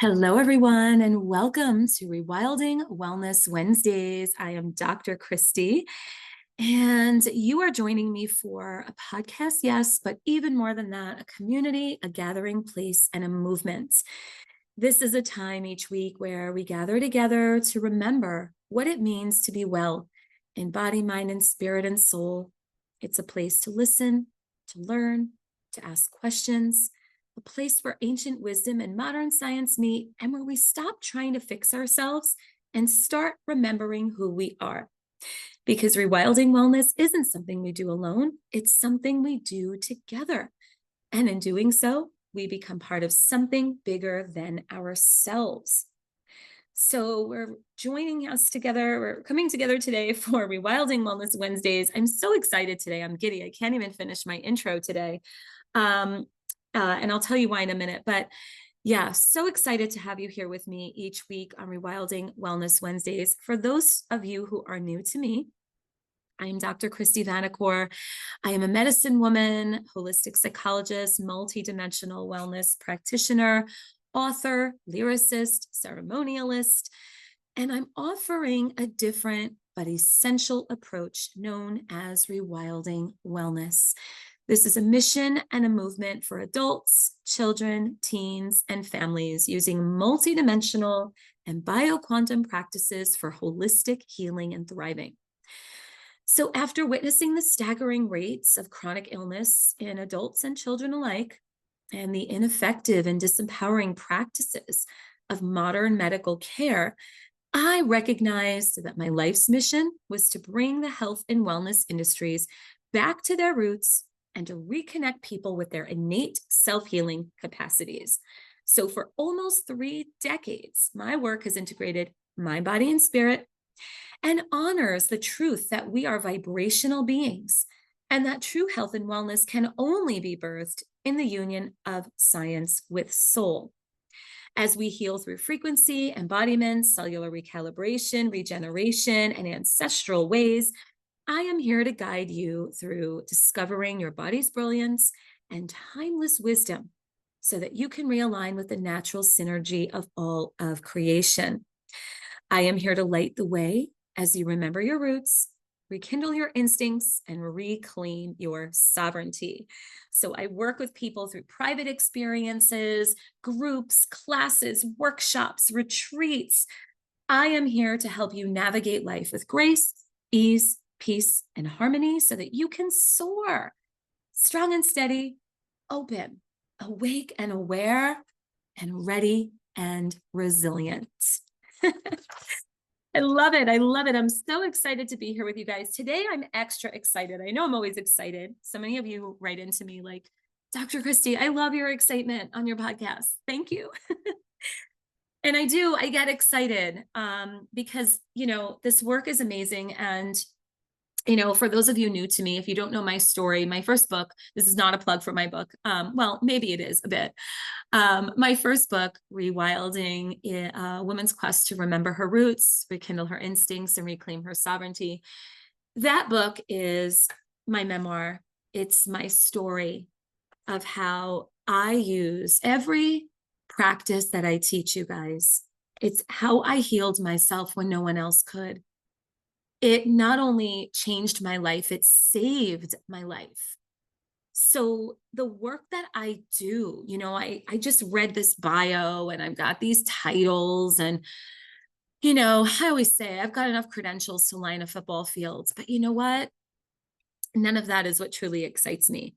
Hello, everyone, and welcome to Rewilding Wellness Wednesdays. I am Dr. Kristy, and you are joining me for a podcast, yes, but even more than that, a community, a gathering place, and a movement. This is a time each week where we gather together to remember what it means to be well in body, mind, and spirit and soul. It's a place to listen, to learn, to ask questions, a place where ancient wisdom and modern science meet, and where we stop trying to fix ourselves and start remembering who we are. Because rewilding wellness isn't something we do alone, it's something we do together. And in doing so, we become part of something bigger than ourselves. So we're coming together today for Rewilding Wellness Wednesdays. I'm so excited today. I'm giddy. I can't even finish my intro today. And I'll tell you why in a minute, but yeah, so excited to have you here with me each week on Rewilding Wellness Wednesdays. For those of you who are new to me, I'm Dr. Kristy Vanacore. I am a medicine woman, holistic psychologist, multidimensional wellness practitioner, author, lyricist, ceremonialist, and I'm offering a different but essential approach known as Rewilding Wellness. This is a mission and a movement for adults, children, teens, and families using multidimensional and bioquantum practices for holistic healing and thriving. So after witnessing the staggering rates of chronic illness in adults and children alike, and the ineffective and disempowering practices of modern medical care, I recognized that my life's mission was to bring the health and wellness industries back to their roots and to reconnect people with their innate self-healing capacities. So for almost 3 decades, my work has integrated mind, body, and spirit and honors the truth that we are vibrational beings and that true health and wellness can only be birthed in the union of science with soul. As we heal through frequency, embodiment, cellular recalibration, regeneration, and ancestral ways, I am here to guide you through discovering your body's brilliance and timeless wisdom so that you can realign with the natural synergy of all of creation. I am here to light the way as you remember your roots, rekindle your instincts, and reclaim your sovereignty. So I work with people through private experiences, groups, classes, workshops, retreats. I am here to help you navigate life with grace, ease, peace, and harmony so that you can soar strong and steady, open, awake and aware, and ready and resilient. I love it. I love it. I'm so excited to be here with you guys. Today, I'm extra excited. I know I'm always excited. So many of you write into me like, Dr. Kristy, I love your excitement on your podcast. Thank you. And I get excited because, this work is amazing. And for those of you new to me, if you don't know my story, my first book, this is not a plug for my book. Well, maybe it is a bit. My first book, Rewilding, a Woman's Quest to Remember Her Roots, Rekindle Her Instincts, and Reclaim Her Sovereignty. That book is my memoir. It's my story of how I use every practice that I teach you guys. It's how I healed myself when no one else could. It not only changed my life, it saved my life. So the work that I do, I just read this bio and I've got these titles and, I always say I've got enough credentials to line a football field, but you know what? None of that is what truly excites me.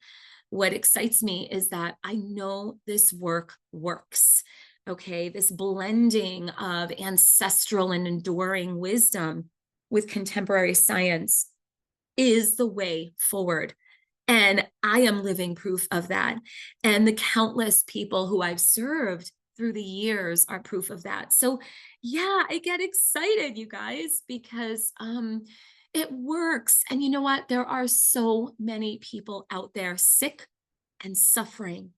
What excites me is that I know this work works. Okay. This blending of ancestral and enduring wisdom with contemporary science is the way forward. And I am living proof of that. And the countless people who I've served through the years are proof of that. So yeah, I get excited, you guys, because it works. And you know what? There are so many people out there sick and suffering.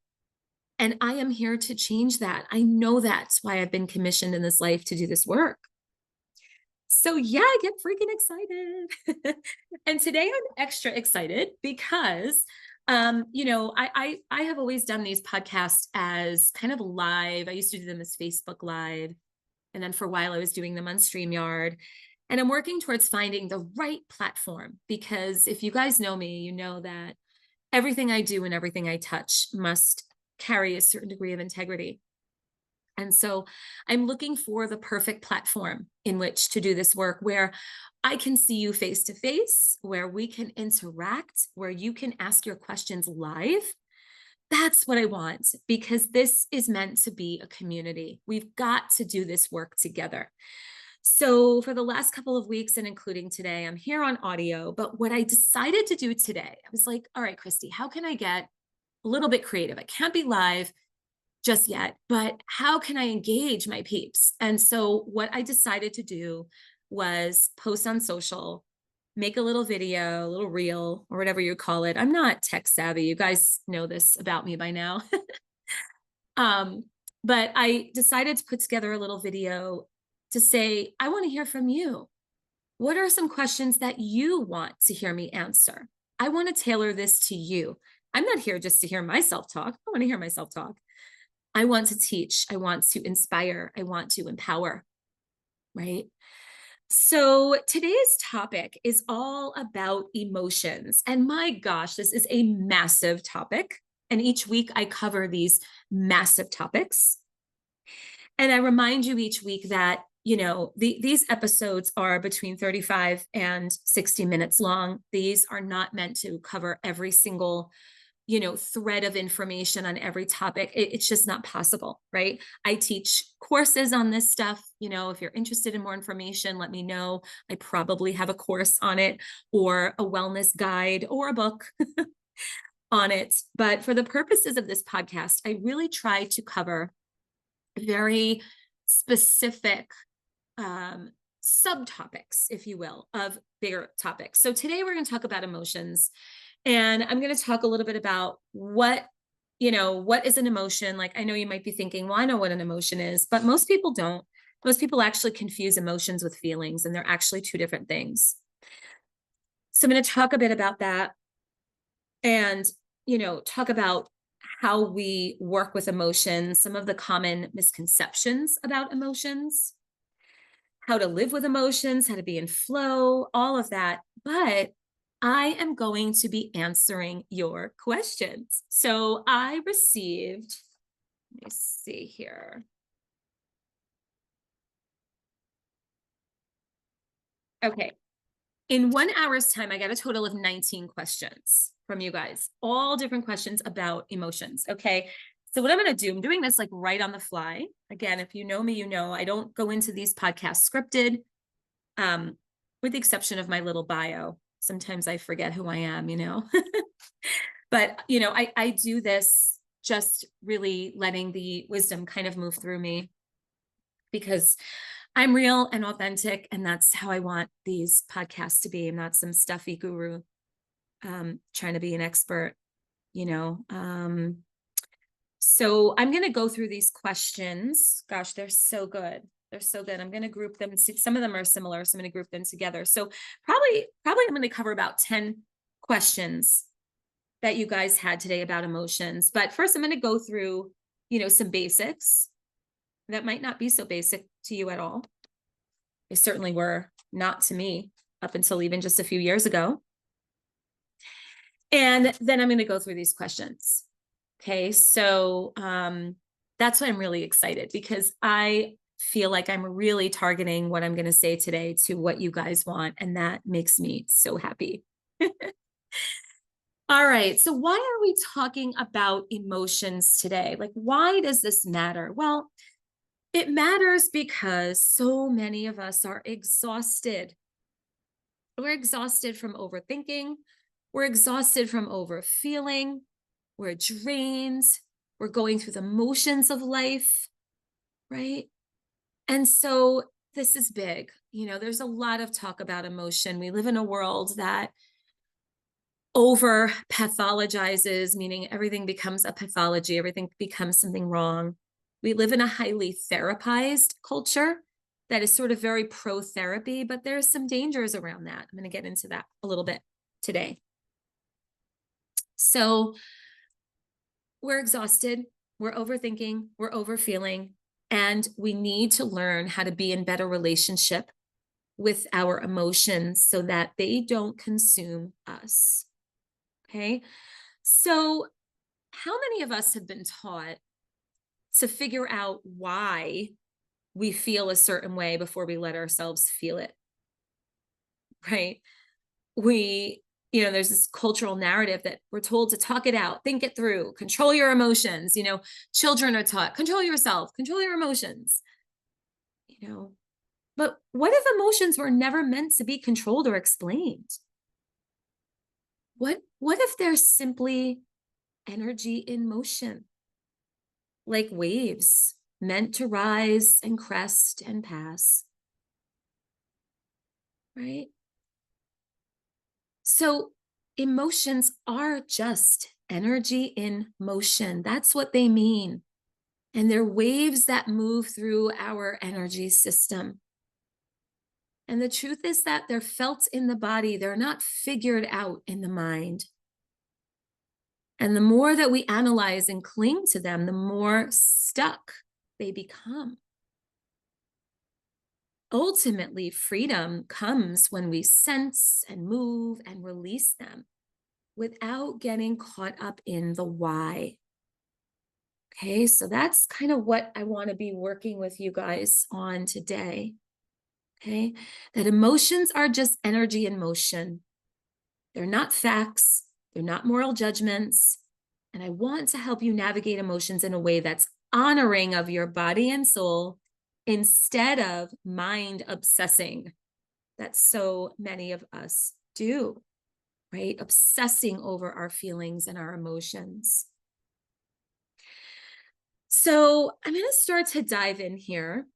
And I am here to change that. I know that's why I've been commissioned in this life to do this work. So yeah, I get freaking excited. And today I'm extra excited because I have always done these podcasts as kind of live. I used to do them as Facebook Live. And then for a while I was doing them on StreamYard. And I'm working towards finding the right platform, because if you guys know me, you know that everything I do and everything I touch must carry a certain degree of integrity. And so I'm looking for the perfect platform in which to do this work, where I can see you face to face, where we can interact, where you can ask your questions live. That's what I want, because this is meant to be a community. We've got to do this work together. So for the last couple of weeks, and including today, I'm here on audio. But what I decided to do today, I was like, all right, Kristy, how can I get a little bit creative? I can't be live just yet, but how can I engage my peeps? And so what I decided to do was post on social, make a little video, a little reel, or whatever you call it. I'm not tech savvy. You guys know this about me by now. But I decided to put together a little video to say, I want to hear from you. What are some questions that you want to hear me answer? I want to tailor this to you. I'm not here just to hear myself talk. I want to hear myself talk. I want to teach. I want to inspire. I want to empower, right? So today's topic is all about emotions. And my gosh, this is a massive topic. And each week I cover these massive topics. And I remind you each week that, these episodes are between 35 and 60 minutes long. These are not meant to cover every single thread of information on every topic. It's just not possible, right? I teach courses on this stuff. If you're interested in more information, let me know. I probably have a course on it, or a wellness guide, or a book on it. But for the purposes of this podcast, I really try to cover very specific subtopics, if you will, of bigger topics. So today we're going to talk about emotions. And I'm going to talk a little bit about what is an emotion. Like, I know you might be thinking, well, I know what an emotion is, but most people don't. Most people actually confuse emotions with feelings, and they're actually two different things. So I'm going to talk a bit about that, and, talk about how we work with emotions, some of the common misconceptions about emotions, how to live with emotions, how to be in flow, all of that. But I am going to be answering your questions. So I received, let me see here. Okay. In 1 hour's time, I got a total of 19 questions from you guys, all different questions about emotions. Okay. So what I'm going to do, I'm doing this like right on the fly. Again, if you know me, I don't go into these podcasts scripted, with the exception of my little bio. Sometimes I forget who I am, but, I do this just really letting the wisdom kind of move through me, because I'm real and authentic, and that's how I want these podcasts to be. I'm not some stuffy guru, trying to be an expert, you know. So I'm going to go through these questions. Gosh, they're so good. They're so good. I'm going to group them. Some of them are similar, so I'm going to group them together. So probably I'm going to cover about 10 questions that you guys had today about emotions. But first, I'm going to go through, some basics that might not be so basic to you at all. They certainly were not to me up until even just a few years ago. And then I'm going to go through these questions. Okay, so that's why I'm really excited, because I feel like I'm really targeting what I'm going to say today to what you guys want, and that makes me so happy. All right, so why are we talking about emotions today? Like, why does this matter? Well, it matters because so many of us are exhausted. We're exhausted from overthinking. We're exhausted from overfeeling. We're drained. We're going through the motions of life, right? And so this is big. There's a lot of talk about emotion. We live in a world that over pathologizes, meaning everything becomes a pathology, everything becomes something wrong. We live in a highly therapized culture that is sort of very pro therapy, but there's some dangers around that. I'm going to get into that a little bit today. So we're exhausted, we're overthinking, we're overfeeling, and we need to learn how to be in better relationship with our emotions so that they don't consume us. Okay. So, how many of us have been taught to figure out why we feel a certain way before we let ourselves feel it? Right. There's this cultural narrative that we're told to talk it out, think it through, control your emotions. Children are taught, control yourself, control your emotions, you know. But what if emotions were never meant to be controlled or explained? What if they're simply energy in motion, like waves meant to rise and crest and pass, right? So emotions are just energy in motion. That's what they mean. And they're waves that move through our energy system. And the truth is that they're felt in the body, they're not figured out in the mind. And the more that we analyze and cling to them, the more stuck they become. Ultimately, freedom comes when we sense and move and release them without getting caught up in the why. Okay, so that's kind of what I want to be working with you guys on today. Okay, that emotions are just energy in motion. They're not facts, they're not moral judgments. And I want to help you navigate emotions in a way that's honoring of your body and soul instead of mind obsessing that so many of us do, right? Obsessing over our feelings and our emotions. So I'm going to start to dive in here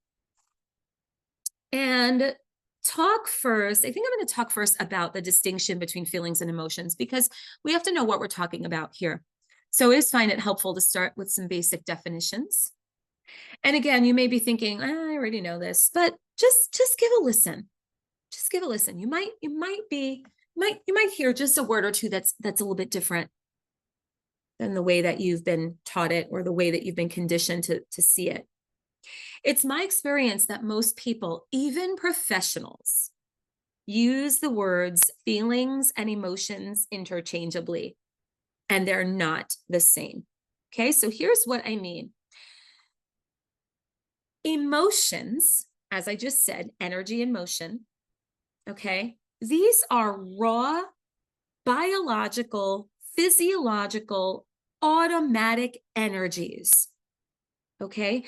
and talk first. I think I'm going to talk first about the distinction between feelings and emotions because we have to know what we're talking about here. So I always find it helpful to start with some basic definitions. And again, you may be thinking, I already know this, but just give a listen. Just give a listen. You might hear just a word or two that's a little bit different than the way that you've been taught it or the way that you've been conditioned to see it. It's my experience that most people, even professionals, use the words feelings and emotions interchangeably, and they're not the same. Okay, so here's what I mean. Emotions, as I just said, energy and motion, okay? These are raw, biological, physiological, automatic energies, okay?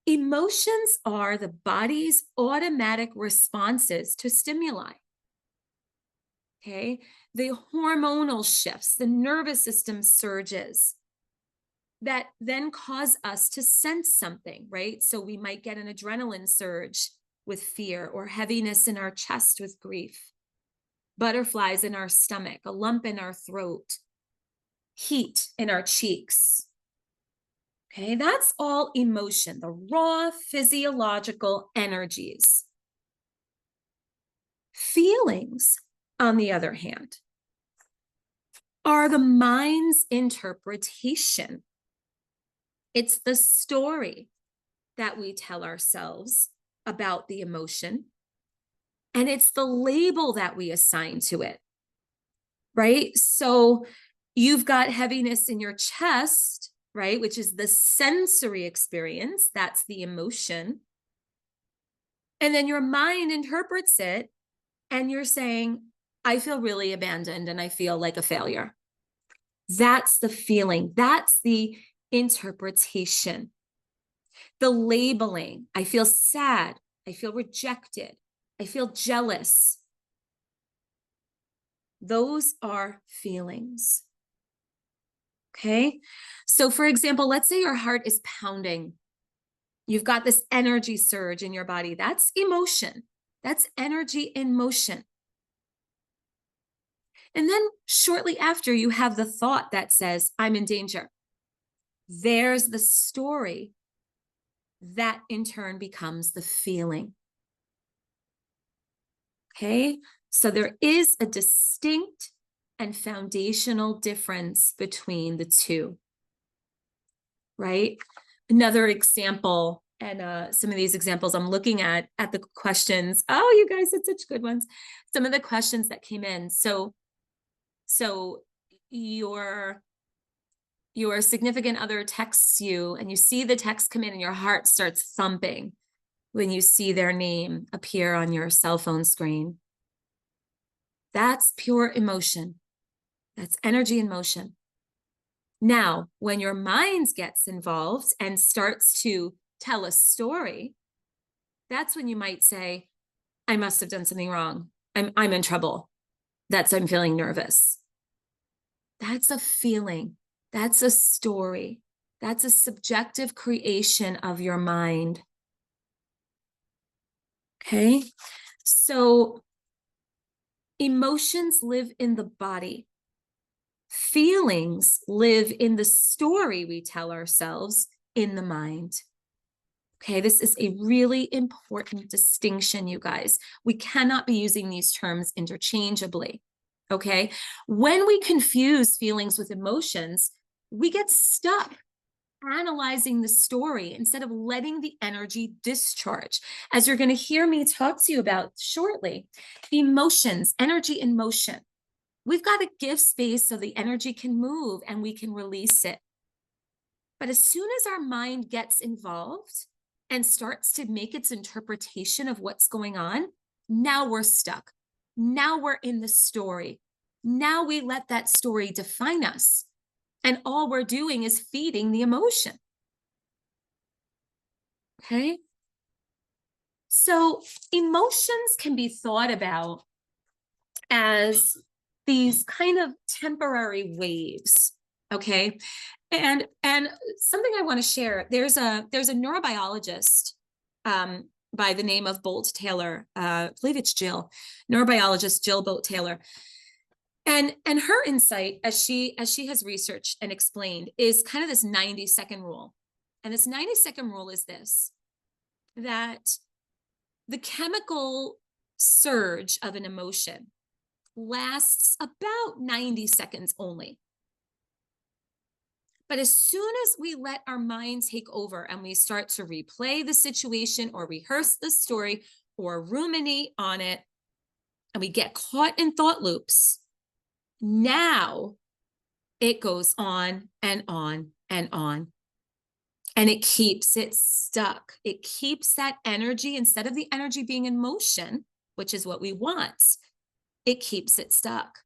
Emotions are the body's automatic responses to stimuli, okay? The hormonal shifts, the nervous system surges that then cause us to sense something, right? So we might get an adrenaline surge with fear or heaviness in our chest with grief, butterflies in our stomach, a lump in our throat, heat in our cheeks. Okay, that's all emotion, the raw physiological energies. Feelings, on the other hand, are the mind's interpretation. It's the story that we tell ourselves about the emotion, and it's the label that we assign to it, right? So you've got heaviness in your chest, right? Which is the sensory experience. That's the emotion. And then your mind interprets it and you're saying, I feel really abandoned and I feel like a failure. That's the feeling. That's the interpretation. The labeling. I feel sad. I feel rejected. I feel jealous. Those are feelings. Okay. So for example, let's say your heart is pounding. You've got this energy surge in your body. That's emotion. That's energy in motion. And then shortly after, you have the thought that says, I'm in danger. There's the story that in turn becomes the feeling. Okay. So there is a distinct and foundational difference between the two, right? Another example, and some of these examples I'm looking at the questions. Oh, you guys, it's such good ones. Some of the questions that came in. So your significant other texts you, and you see the text come in and your heart starts thumping when you see their name appear on your cell phone screen. That's pure emotion. That's energy in motion. Now, when your mind gets involved and starts to tell a story, that's when you might say, I must have done something wrong. I'm in trouble. I'm feeling nervous. That's a feeling. That's a story. That's a subjective creation of your mind. Okay? So emotions live in the body. Feelings live in the story we tell ourselves in the mind. Okay, this is a really important distinction, you guys. We cannot be using these terms interchangeably. Okay, when we confuse feelings with emotions, we get stuck analyzing the story instead of letting the energy discharge. As you're going to hear me talk to you about shortly, emotions, energy in motion. We've got to give space so the energy can move and we can release it. But as soon as our mind gets involved and starts to make its interpretation of what's going on, now we're stuck. Now we're in the story. Now we let that story define us. And all we're doing is feeding the emotion. Okay? So emotions can be thought about as these kind of temporary waves. Okay? And something I want to share, there's a neurobiologist by the name of Bolt Taylor. I believe it's Jill, neurobiologist Jill Bolt Taylor. And her insight, as she has researched and explained, is kind of this 90-second rule. And this 90-second rule is this, that the chemical surge of an emotion lasts about 90 seconds only. But as soon as we let our mind take over and we start to replay the situation or rehearse the story or ruminate on it, and we get caught in thought loops, now it goes on and on and on. And it keeps it stuck. It keeps that energy, instead of the energy being in motion, which is what we want, it keeps it stuck.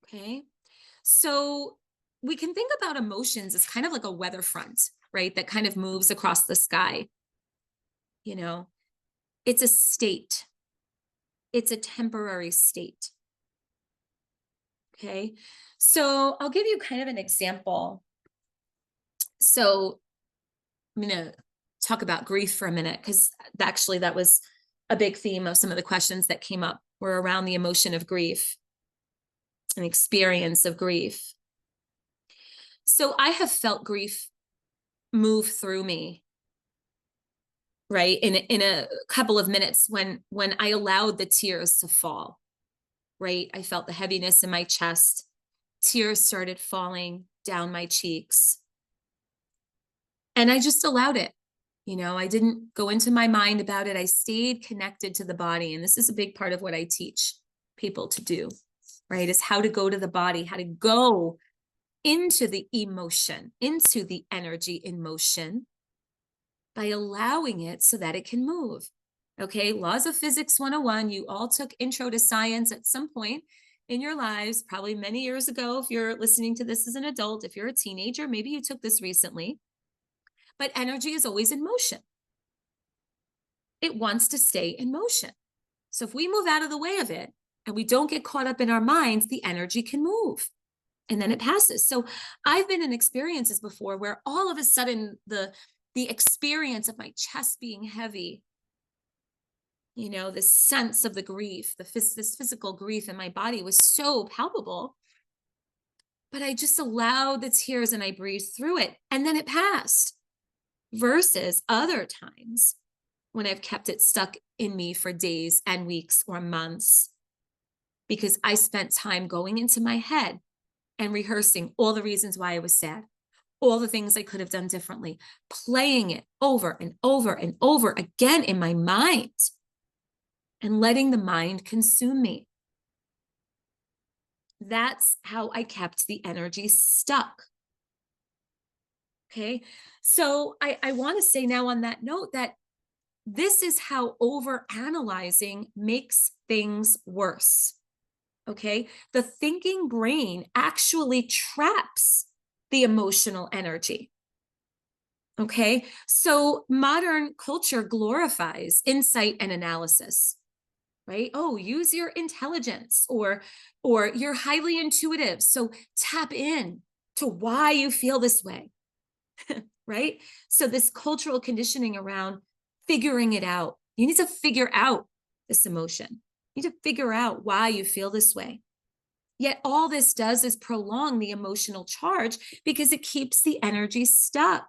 Okay? So we can think about emotions as kind of like a weather front, right? That kind of moves across the sky. You know, it's a state. It's a temporary state. Okay? So I'll give you kind of an example. So I'm going to talk about grief for a minute, because actually that was a big theme of some of the questions that came up were around the emotion of grief and experience of grief. So I have felt grief move through me, right? In a couple of minutes when I allowed the tears to fall, right? I felt the heaviness in my chest. Tears started falling down my cheeks. And I just allowed it. You know, I didn't go into my mind about it. I stayed connected to the body. And this is a big part of what I teach people to do, right? Is how to go to the body, how to go into the emotion, into the energy in motion by allowing it so that it can move. Okay, Laws of Physics 101, you all took intro to science at some point in your lives, probably many years ago. If you're listening to this as an adult, if you're a teenager, maybe you took this recently. But energy is always in motion. It wants to stay in motion. So if we move out of the way of it and we don't get caught up in our minds, the energy can move and then it passes. So I've been in experiences before where all of a sudden the experience of my chest being heavy, you know, this sense of the grief, this physical grief in my body was so palpable, but I just allowed the tears and I breathed through it and then it passed. Versus other times when I've kept it stuck in me for days and weeks or months. because I spent time going into my head and rehearsing all the reasons why I was sad, all the things I could have done differently, playing it over and over and over again in my mind and letting the mind consume me. That's how I kept the energy stuck. Okay. So I want to say now on that note that this is how overanalyzing makes things worse. Okay. The thinking brain actually traps the emotional energy. Okay. So modern culture glorifies insight and analysis, right? Oh, use your intelligence, or you're highly intuitive. So tap in to why you feel this way. Right? So this cultural conditioning around figuring it out. You need to figure out this emotion. You need to figure out why you feel this way. Yet all this does is prolong the emotional charge because it keeps the energy stuck.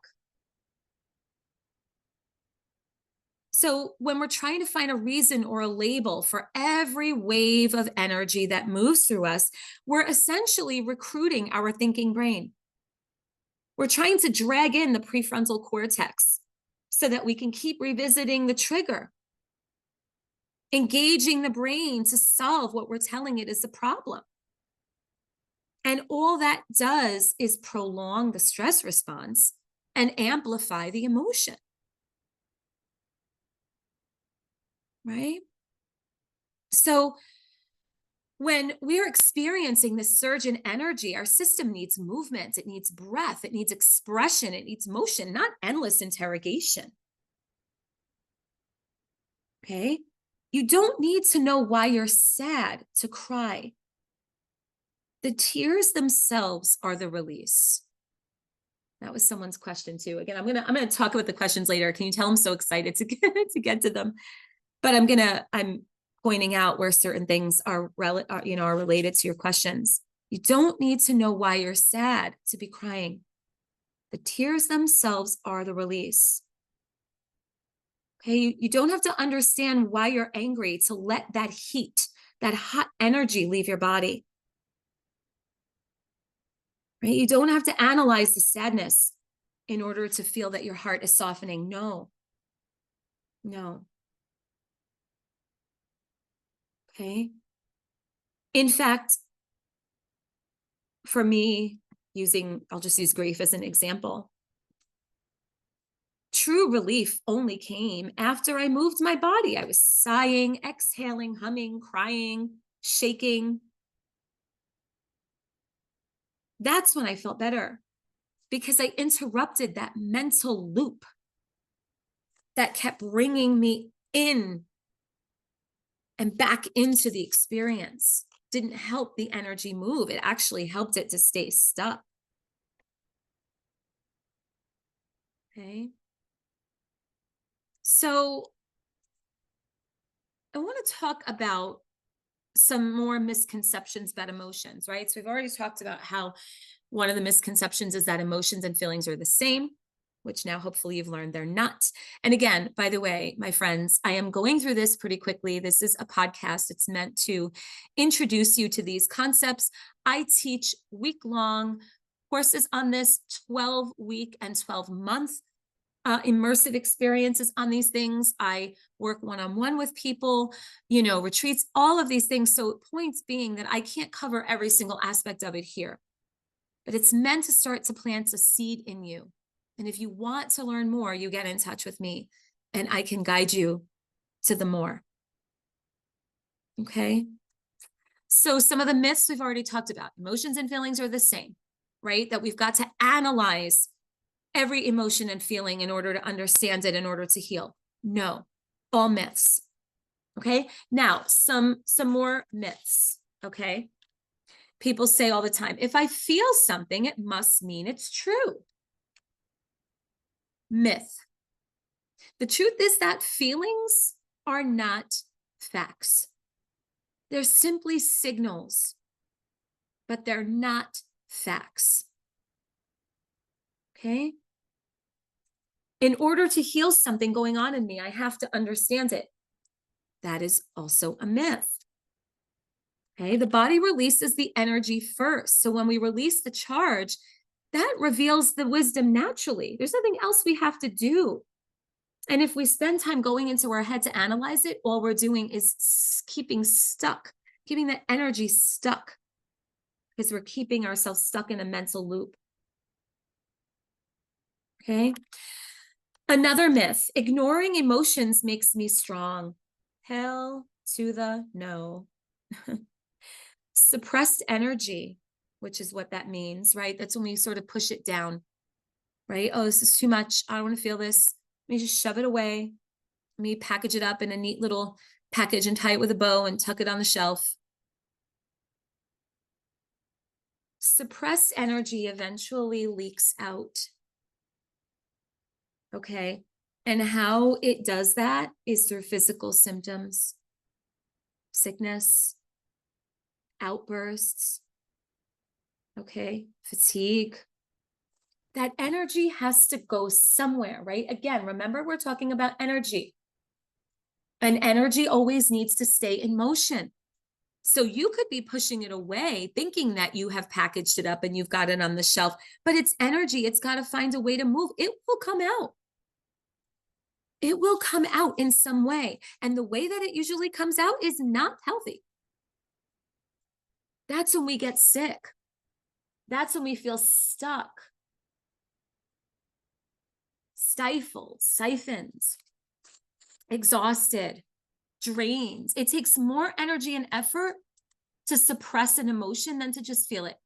So when we're trying to find a reason or a label for every wave of energy that moves through us, we're essentially recruiting our thinking brain. We're trying to drag in the prefrontal cortex so that we can keep revisiting the trigger, engaging the brain to solve what we're telling it is the problem. And all that does is prolong the stress response and amplify the emotion. Right? So when we're experiencing this surge in energy, our system needs movement, it needs breath, it needs expression, it needs motion, not endless interrogation. Okay? You don't need to know why you're sad to cry. The tears themselves are the release. That was someone's question too. Again, I'm gonna talk about the questions later. Can you tell I'm so excited to get to them? But I'm pointing out where certain things are related to your questions. You don't need to know why you're sad to be crying. The tears themselves are the release. Okay, you don't have to understand why you're angry to let that heat, that hot energy leave your body. Right? You don't have to analyze the sadness in order to feel that your heart is softening. No. Okay. In fact, for me, I'll just use grief as an example. True relief only came after I moved my body. I was sighing, exhaling, humming, crying, shaking. That's when I felt better, because I interrupted that mental loop that kept bringing me in and back into the experience. Didn't help the energy move. It actually helped it to stay stuck. Okay. So I want to talk about some more misconceptions about emotions, right? So we've already talked about how one of the misconceptions is that emotions and feelings are the same, which now hopefully you've learned they're not. And again, by the way, my friends, I am going through this pretty quickly. This is a podcast. It's meant to introduce you to these concepts. I teach week-long courses on this, 12-week and 12-month immersive experiences on these things. I work one-on-one with people, retreats, all of these things. So points being that I can't cover every single aspect of it here, but it's meant to start to plant a seed in you. And if you want to learn more, you get in touch with me and I can guide you to the more. Okay. So some of the myths we've already talked about. Emotions and feelings are the same, right? That we've got to analyze every emotion and feeling in order to understand it, in order to heal. No, all myths. Okay. Now, some more myths. Okay. People say all the time, if I feel something, it must mean it's true. Myth. The truth is that feelings are not facts. They're simply signals, but they're not facts. Okay. In order to heal something going on in me, I have to understand it. That is also a myth. Okay. The body releases the energy first. So when we release the charge, that reveals the wisdom naturally. There's nothing else we have to do. And if we spend time going into our head to analyze it, all we're doing is keeping that energy stuck, because we're keeping ourselves stuck in a mental loop. Okay. Another myth: ignoring emotions makes me strong. Hell to the no. Suppressed energy, which is what that means, right? That's when we sort of push it down, right? Oh, this is too much. I don't want to feel this. Let me just shove it away. Let me package it up in a neat little package and tie it with a bow and tuck it on the shelf. Suppressed energy eventually leaks out. Okay. And how it does that is through physical symptoms, sickness, outbursts, okay, fatigue. That energy has to go somewhere, right? Again, remember, we're talking about energy. And energy always needs to stay in motion. So you could be pushing it away, thinking that you have packaged it up and you've got it on the shelf, but it's energy. It's got to find a way to move. It will come out. It will come out in some way. And the way that it usually comes out is not healthy. That's when we get sick. That's when we feel stuck, stifled, siphoned, exhausted, drained. It takes more energy and effort to suppress an emotion than to just feel it.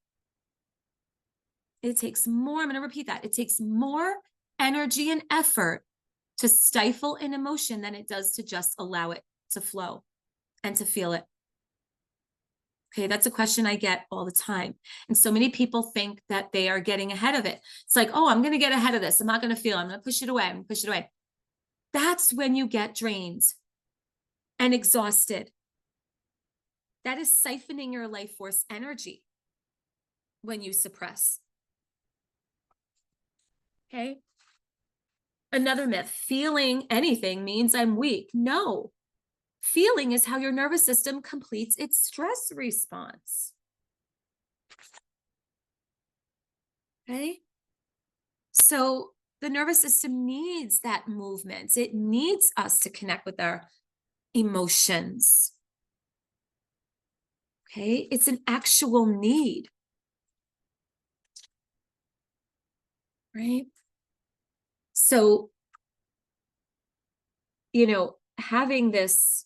It takes more, I'm going to repeat that. It takes more energy and effort to stifle an emotion than it does to just allow it to flow and to feel it. Okay, that's a question I get all the time. And so many people think that they are getting ahead of it. It's like, oh, I'm going to get ahead of this. I'm not going to feel it. I'm going to push it away. I'm going to push it away. That's when you get drained and exhausted. That is siphoning your life force energy when you suppress. Okay. Another myth: feeling anything means I'm weak. No. Feeling is how your nervous system completes its stress response. Okay. So the nervous system needs that movement. It needs us to connect with our emotions. Okay. It's an actual need. Right. So, having this,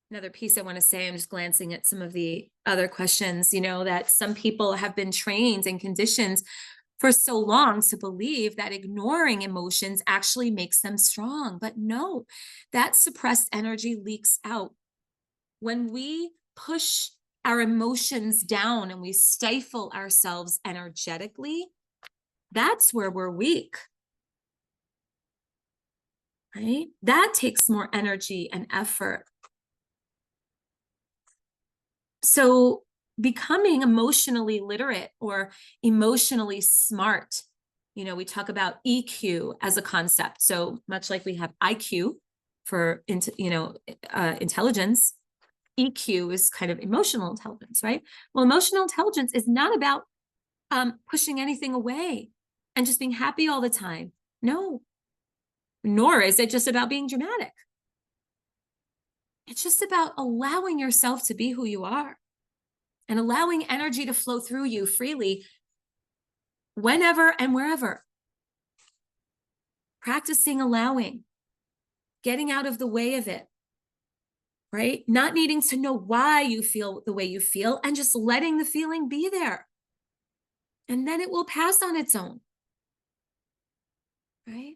another piece I want to say, I'm just glancing at some of the other questions, that some people have been trained and conditioned for so long to believe that ignoring emotions actually makes them strong. But no, that suppressed energy leaks out. When we push our emotions down and we stifle ourselves energetically, that's where we're weak. Right? That takes more energy and effort. So becoming emotionally literate or emotionally smart, we talk about EQ as a concept. So much like we have IQ for, intelligence, EQ is kind of emotional intelligence, right? Well, emotional intelligence is not about pushing anything away and just being happy all the time. No, nor is it just about being dramatic. It's just about allowing yourself to be who you are and allowing energy to flow through you freely whenever and wherever. Practicing allowing, getting out of the way of it, right? Not needing to know why you feel the way you feel and just letting the feeling be there. And then it will pass on its own, right?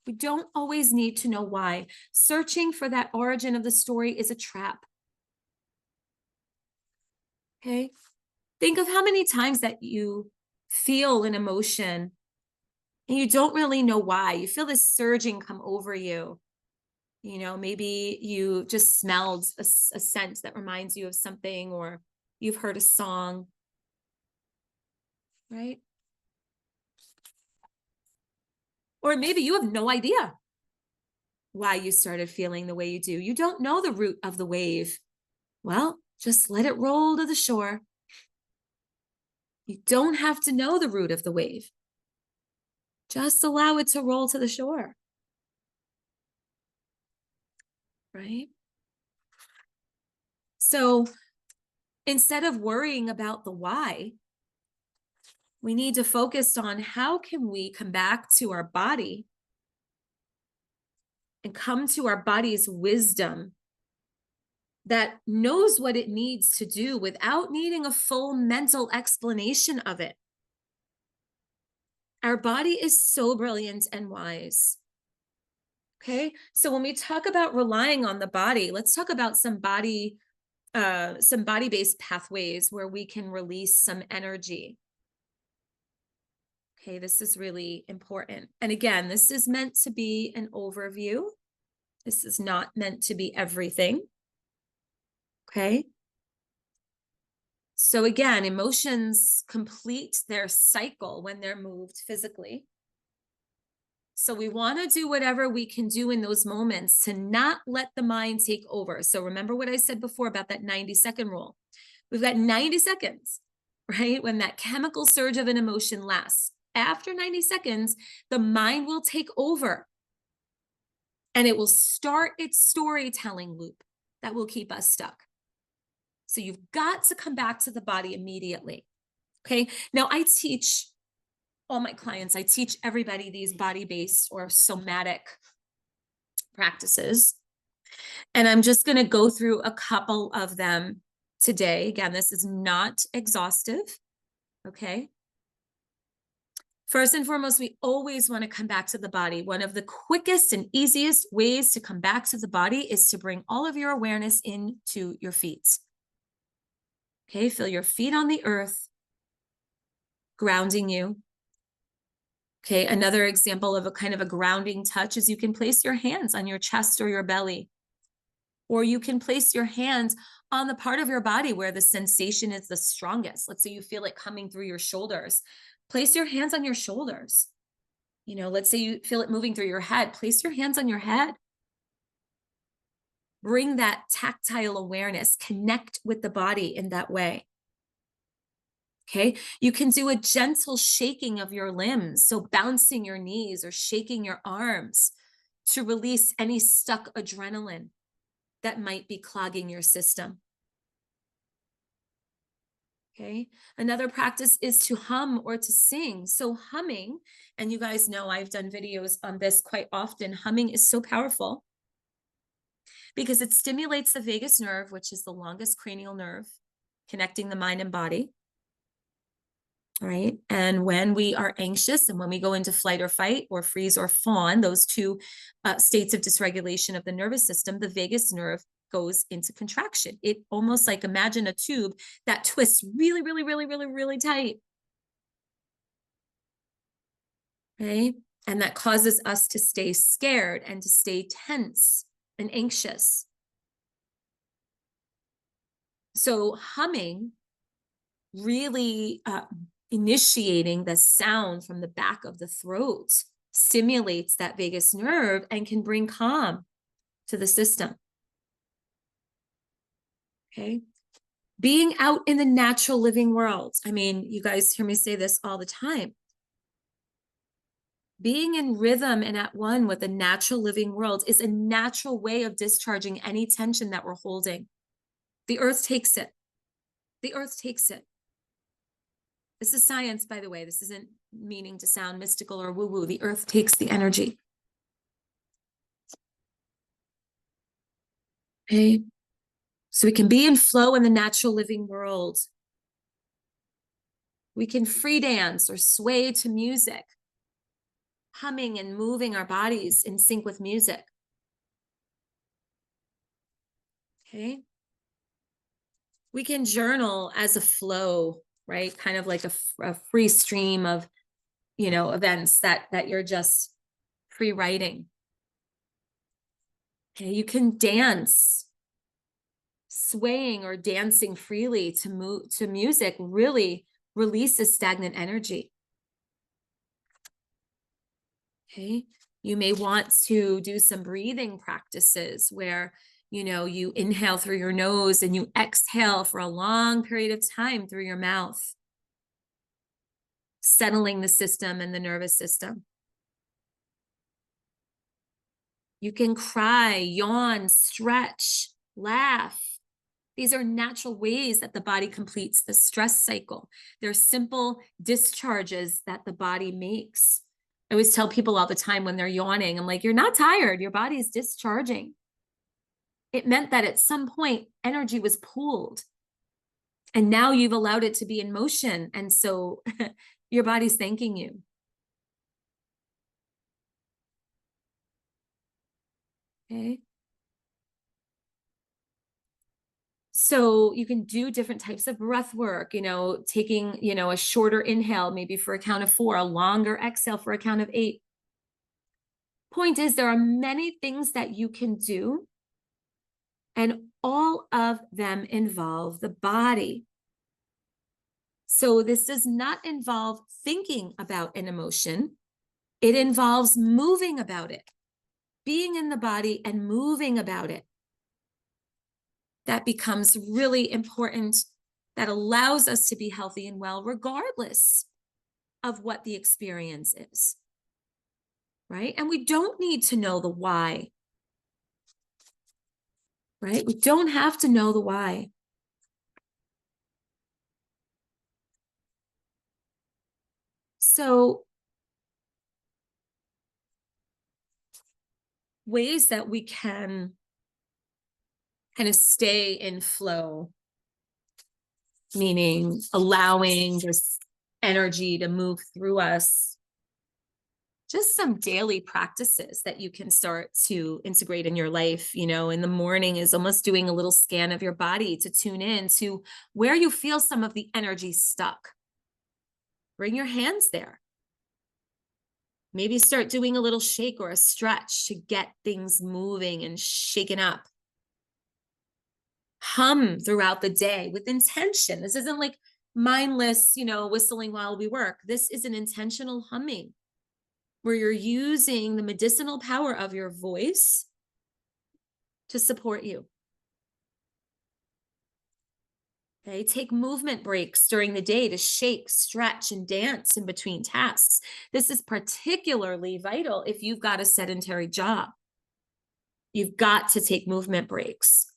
We don't always need to know why. Searching for that origin of the story is a trap. Okay? Think of how many times that you feel an emotion and you don't really know why. You feel this surging come over you. Maybe you just smelled a scent that reminds you of something, or you've heard a song, right? Or maybe you have no idea why you started feeling the way you do. You don't know the root of the wave, Well, just let it roll to the shore. You don't have to know the root of the wave. Just allow it to roll to the shore. Right? So instead of worrying about the why, we need to focus on how can we come back to our body and come to our body's wisdom that knows what it needs to do without needing a full mental explanation of it. Our body is so brilliant and wise. Okay, so when we talk about relying on the body, let's talk about some body-based pathways where we can release some energy. Okay, this is really important. And again, this is meant to be an overview. This is not meant to be everything. Okay. So again, emotions complete their cycle when they're moved physically. So we want to do whatever we can do in those moments to not let the mind take over. So remember what I said before about that 90-second rule. We've got 90 seconds, right? When that chemical surge of an emotion lasts. After 90 seconds, the mind will take over and it will start its storytelling loop that will keep us stuck. So you've got to come back to the body immediately. Okay. Now I teach all my clients, I teach everybody these body-based or somatic practices. And I'm just going to go through a couple of them today. Again, this is not exhaustive. Okay. First and foremost, we always want to come back to the body. One of the quickest and easiest ways to come back to the body is to bring all of your awareness into your feet. Okay, feel your feet on the earth, grounding you. Okay, another example of a kind of a grounding touch is you can place your hands on your chest or your belly, or you can place your hands on the part of your body where the sensation is the strongest. Let's say you feel it coming through your shoulders. Place your hands on your shoulders. Let's say you feel it moving through your head. Place your hands on your head. Bring that tactile awareness, connect with the body in that way. Okay, you can do a gentle shaking of your limbs, so bouncing your knees or shaking your arms to release any stuck adrenaline that might be clogging your system. Okay, another practice is to hum or to sing. So humming, and you guys know I've done videos on this quite often, humming is so powerful because it stimulates the vagus nerve, which is the longest cranial nerve connecting the mind and body. Right. And when we are anxious and when we go into flight or fight or freeze or fawn, those two states of dysregulation of the nervous system, the vagus nerve goes into contraction. It almost like imagine a tube that twists really, really, really, really, really tight. Right. And that causes us to stay scared and to stay tense and anxious. So humming really initiating the sound from the back of the throat stimulates that vagus nerve and can bring calm to the system. Okay. Being out in the natural living world. I mean, you guys hear me say this all the time. Being in rhythm and at one with the natural living world is a natural way of discharging any tension that we're holding. The earth takes it. The earth takes it. This is science, by the way. This isn't meaning to sound mystical or woo-woo. The earth takes the energy. Okay. So we can be in flow in the natural living world. We can free dance or sway to music, humming and moving our bodies in sync with music. Okay. We can journal as a flow, right? Kind of like a free stream of, events that you're just free writing. Okay. You can dance. Swaying or dancing freely to music really releases stagnant energy. Okay. You may want to do some breathing practices where You inhale through your nose and you exhale for a long period of time through your mouth, settling the system and the nervous system. You can cry, yawn, stretch, laugh. These are natural ways that the body completes the stress cycle. They're simple discharges that the body makes. I always tell people all the time when they're yawning, I'm like, you're not tired. Your body is discharging. It meant that at some point, energy was pooled. And now you've allowed it to be in motion. And so your body's thanking you. Okay. So you can do different types of breath work, taking, a shorter inhale, maybe for a count of 4, a longer exhale for a count of 8. Point is, there are many things that you can do, and all of them involve the body. So this does not involve thinking about an emotion. It involves moving about it, being in the body and moving about it. That becomes really important. That allows us to be healthy and well, regardless of what the experience is, right? And we don't need to know the why, right? We don't have to know the why. So ways that we can kind of stay in flow, meaning allowing this energy to move through us. Just some daily practices that you can start to integrate in your life, in the morning is almost doing a little scan of your body to tune in to where you feel some of the energy stuck. Bring your hands there. Maybe start doing a little shake or a stretch to get things moving and shaken up. Hum throughout the day with intention. This isn't like mindless, whistling while we work. This is an intentional humming where you're using the medicinal power of your voice to support you. Okay, take movement breaks during the day to shake, stretch, and dance in between tasks. This is particularly vital if you've got a sedentary job. You've got to take movement breaks.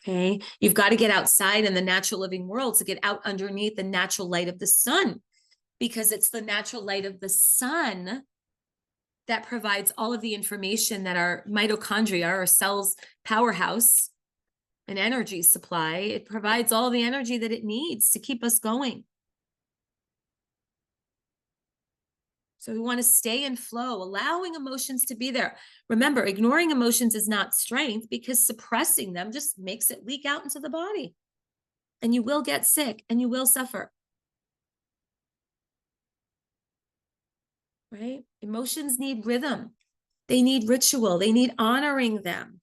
Okay, you've got to get outside in the natural living world to get out underneath the natural light of the sun, because it's the natural light of the sun that provides all of the information that our mitochondria, our cells' powerhouse, an energy supply. It provides all the energy that it needs to keep us going. So we want to stay in flow, allowing emotions to be there. Remember, ignoring emotions is not strength, because suppressing them just makes it leak out into the body. And you will get sick and you will suffer. Right? Emotions need rhythm. They need ritual. They need honoring them,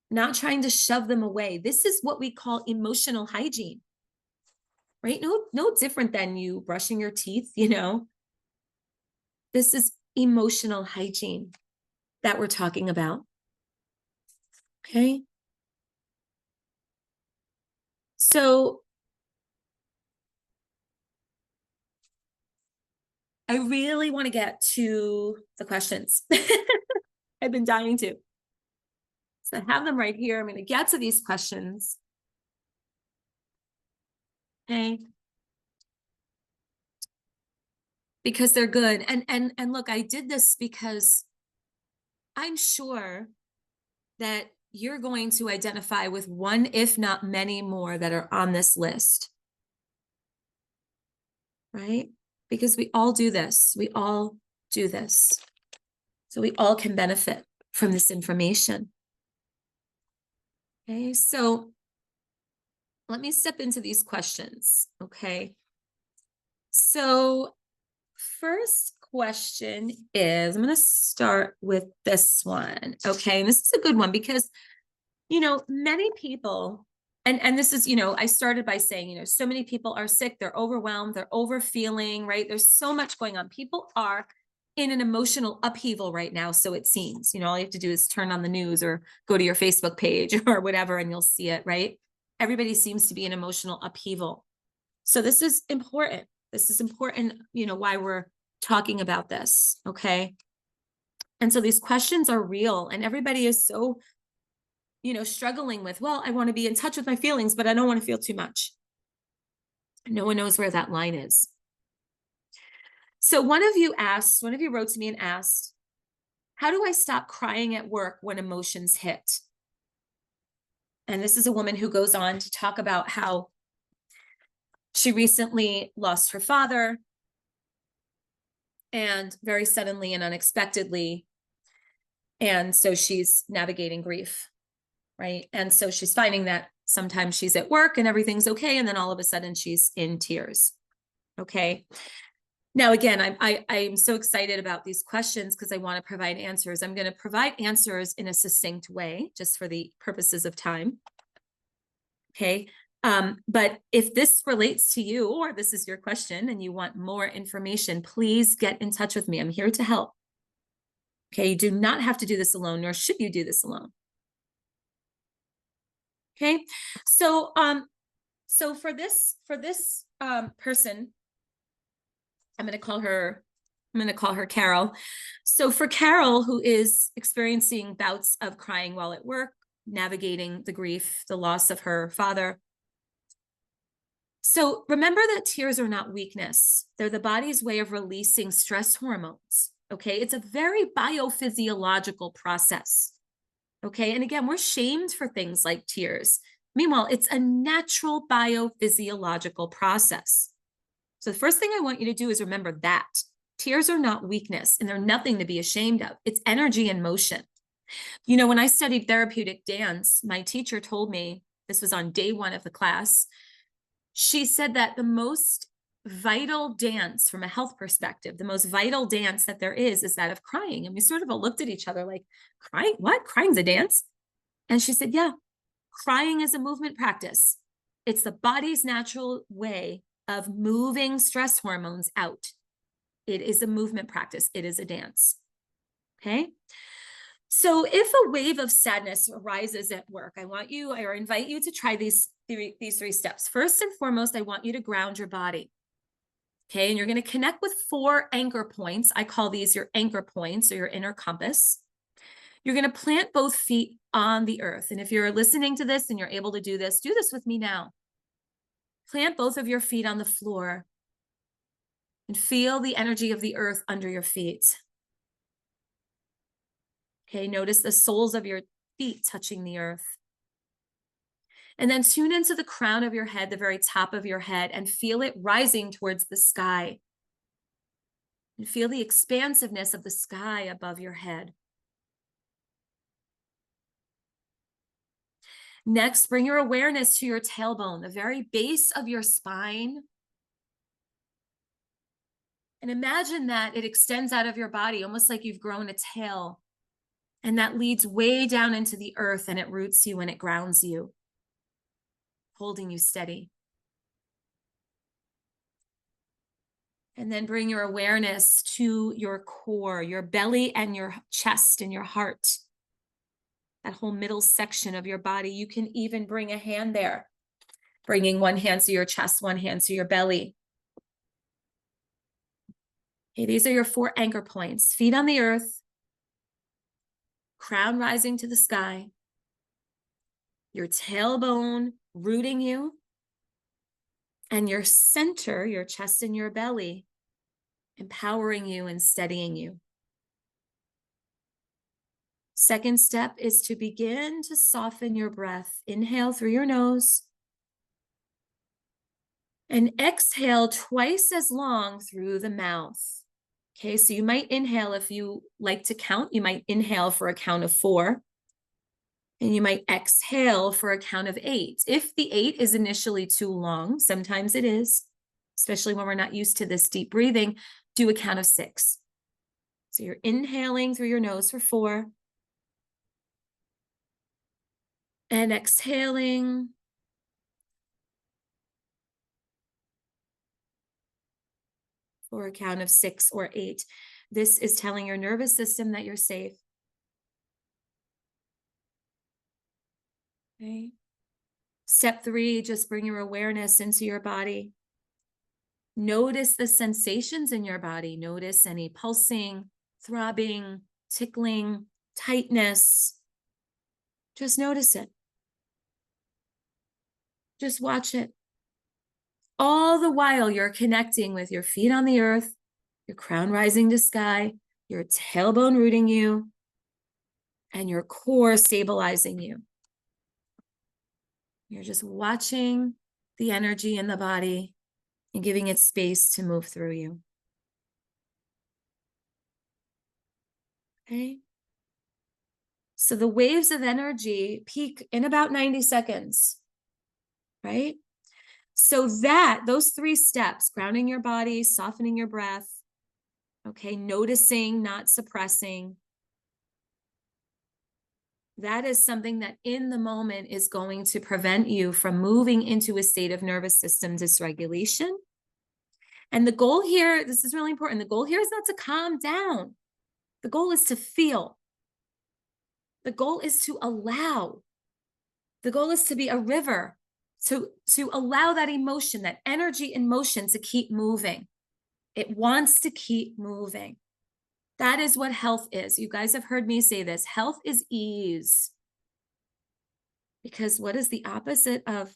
not trying to shove them away. This is what we call emotional hygiene, right? No different than you brushing your teeth, This is emotional hygiene that we're talking about. Okay. So I really want to get to the questions. I've been dying to. So I have them right here. I'm going to get to these questions. Okay. Because they're good. And look, I did this because I'm sure that you're going to identify with one, if not many more, that are on this list. Right? Because we all do this. We all do this. So we all can benefit from this information. Okay, so let me step into these questions. Okay. So first question is, I'm going to start with this one. Okay. And this is a good one because, many people, and this is, I started by saying, so many people are sick, they're overwhelmed, they're overfeeling, right? There's so much going on. People are in an emotional upheaval right now. So it seems, all you have to do is turn on the news or go to your Facebook page or whatever, and you'll see it, right? Everybody seems to be in emotional upheaval. So this is important. This is important, why we're talking about this. Okay. And so these questions are real, and everybody is so, struggling with, well, I want to be in touch with my feelings, but I don't want to feel too much. No one knows where that line is. So one of you wrote to me and asked, how do I stop crying at work when emotions hit? And this is a woman who goes on to talk about how she recently lost her father, and very suddenly and unexpectedly. And so she's navigating grief, right? And so she's finding that sometimes she's at work and everything's okay, and then all of a sudden she's in tears. Okay. Now, again, I'm so excited about these questions because I want to provide answers. I'm going to provide answers in a succinct way, just for the purposes of time. Okay. But if this relates to you, or this is your question and you want more information, please get in touch with me. I'm here to help. Okay. You do not have to do this alone, nor should you do this alone. Okay. So, for this person, I'm going to call her Carol. So for Carol, who is experiencing bouts of crying while at work, navigating the grief, the loss of her father. So remember that tears are not weakness. They're the body's way of releasing stress hormones. Okay. It's a very biophysiological process. Okay. And again, we're shamed for things like tears. Meanwhile, it's a natural biophysiological process. So the first thing I want you to do is remember that tears are not weakness, and they're nothing to be ashamed of. It's energy in motion. When I studied therapeutic dance, my teacher told me, this was on day 1 of the class, she said that the most vital dance from a health perspective, the most vital dance that there is that of crying. And we sort of all looked at each other like, crying? What? Crying's a dance? And she said, yeah, crying is a movement practice. It's the body's natural way of moving stress hormones out. It is a movement practice. It is a dance. Okay. So if a wave of sadness arises at work, I invite you to try these 3 steps. First and foremost, I want you to ground your body. Okay. And you're going to connect with 4 anchor points. I call these your anchor points, or your inner compass. You're going to plant both feet on the earth. And if you're listening to this and you're able to do this with me now. Plant both of your feet on the floor and feel the energy of the earth under your feet. Okay, notice the soles of your feet touching the earth. And then tune into the crown of your head, the very top of your head, and feel it rising towards the sky. And feel the expansiveness of the sky above your head. Next, bring your awareness to your tailbone, the very base of your spine. And imagine that it extends out of your body, almost like you've grown a tail. And that leads way down into the earth, and it roots you and it grounds you, holding you steady. And then bring your awareness to your core, your belly and your chest and your heart. That whole middle section of your body. You can even bring a hand there, bringing one hand to your chest, one hand to your belly. Okay, these are your 4 anchor points. Feet on the earth, crown rising to the sky, your tailbone rooting you, and your center, your chest and your belly, empowering you and steadying you. Second step is to begin to soften your breath. Inhale through your nose and exhale twice as long through the mouth. Okay, so you might inhale, if you like to count, you might inhale for a count of 4. And you might exhale for a count of 8. If the 8 is initially too long, sometimes it is, especially when we're not used to this deep breathing, do a count of 6. So you're inhaling through your nose for 4. And exhaling for a count of 6 or 8. This is telling your nervous system that you're safe. Okay. Step 3, just bring your awareness into your body. Notice the sensations in your body. Notice any pulsing, throbbing, tickling, tightness. Just notice it. Just watch it. All the while you're connecting with your feet on the earth, your crown rising to sky, your tailbone rooting you, and your core stabilizing you. You're just watching the energy in the body and giving it space to move through you. Okay. So the waves of energy peak in about 90 seconds, right? So those 3 steps, grounding your body, softening your breath, okay, noticing, not suppressing, that is something that in the moment is going to prevent you from moving into a state of nervous system dysregulation. And the goal here, this is really important, the goal here is not to calm down. The goal is to feel. The goal is to allow. The goal is to be a river, to allow that emotion, that energy in motion to keep moving. It wants to keep moving. That is what health is. You guys have heard me say this. Health is ease. Because what is the opposite of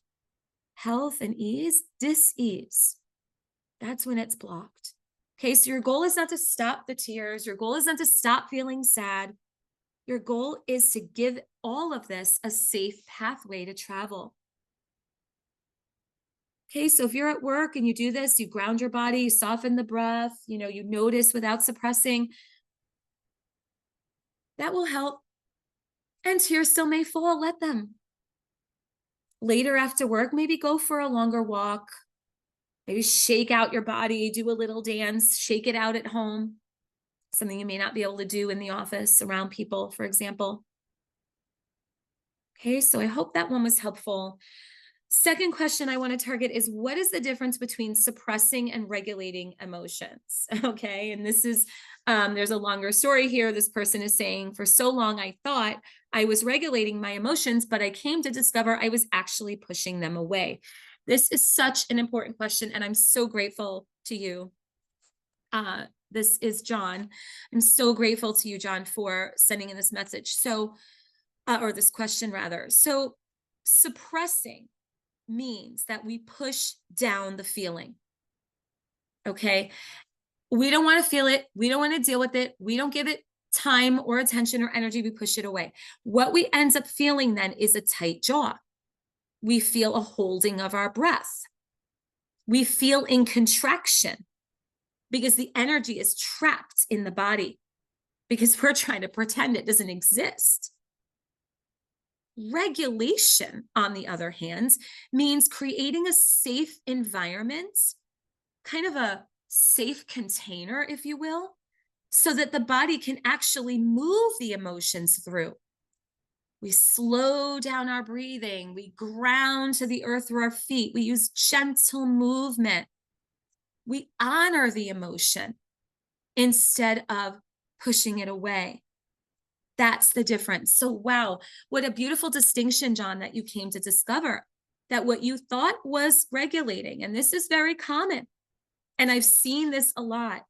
health and ease? Dis-ease. That's when it's blocked. Okay, so your goal is not to stop the tears. Your goal is not to stop feeling sad. Your goal is to give all of this a safe pathway to travel. Okay, so if you're at work and you do this, you ground your body, you soften the breath, you notice without suppressing, that will help. And tears still may fall, let them. Later after work, maybe go for a longer walk. Maybe shake out your body, do a little dance, shake it out at home. Something you may not be able to do in the office around people, for example. Okay, so I hope that one was helpful. Second question I want to target is, what is the difference between suppressing and regulating emotions? Okay, and this is, there's a longer story here. This person is saying, for so long, I thought I was regulating my emotions, but I came to discover I was actually pushing them away. This is such an important question, and I'm so grateful to you. This is John. I'm so grateful to you, John, for sending in this message. So, or this question rather. So suppressing means that we push down the feeling. Okay. We don't want to feel it. We don't want to deal with it. We don't give it time or attention or energy. We push it away. What we end up feeling then is a tight jaw. We feel a holding of our breath. We feel in contraction because the energy is trapped in the body because we're trying to pretend it doesn't exist. Regulation, on the other hand, means creating a safe environment, kind of a safe container, if you will, so that the body can actually move the emotions through. We slow down our breathing. We ground to the earth through our feet. We use gentle movement. We honor the emotion instead of pushing it away. That's the difference. So, wow, what a beautiful distinction, John, that you came to discover, that what you thought was regulating, and this is very common, and I've seen this a lot.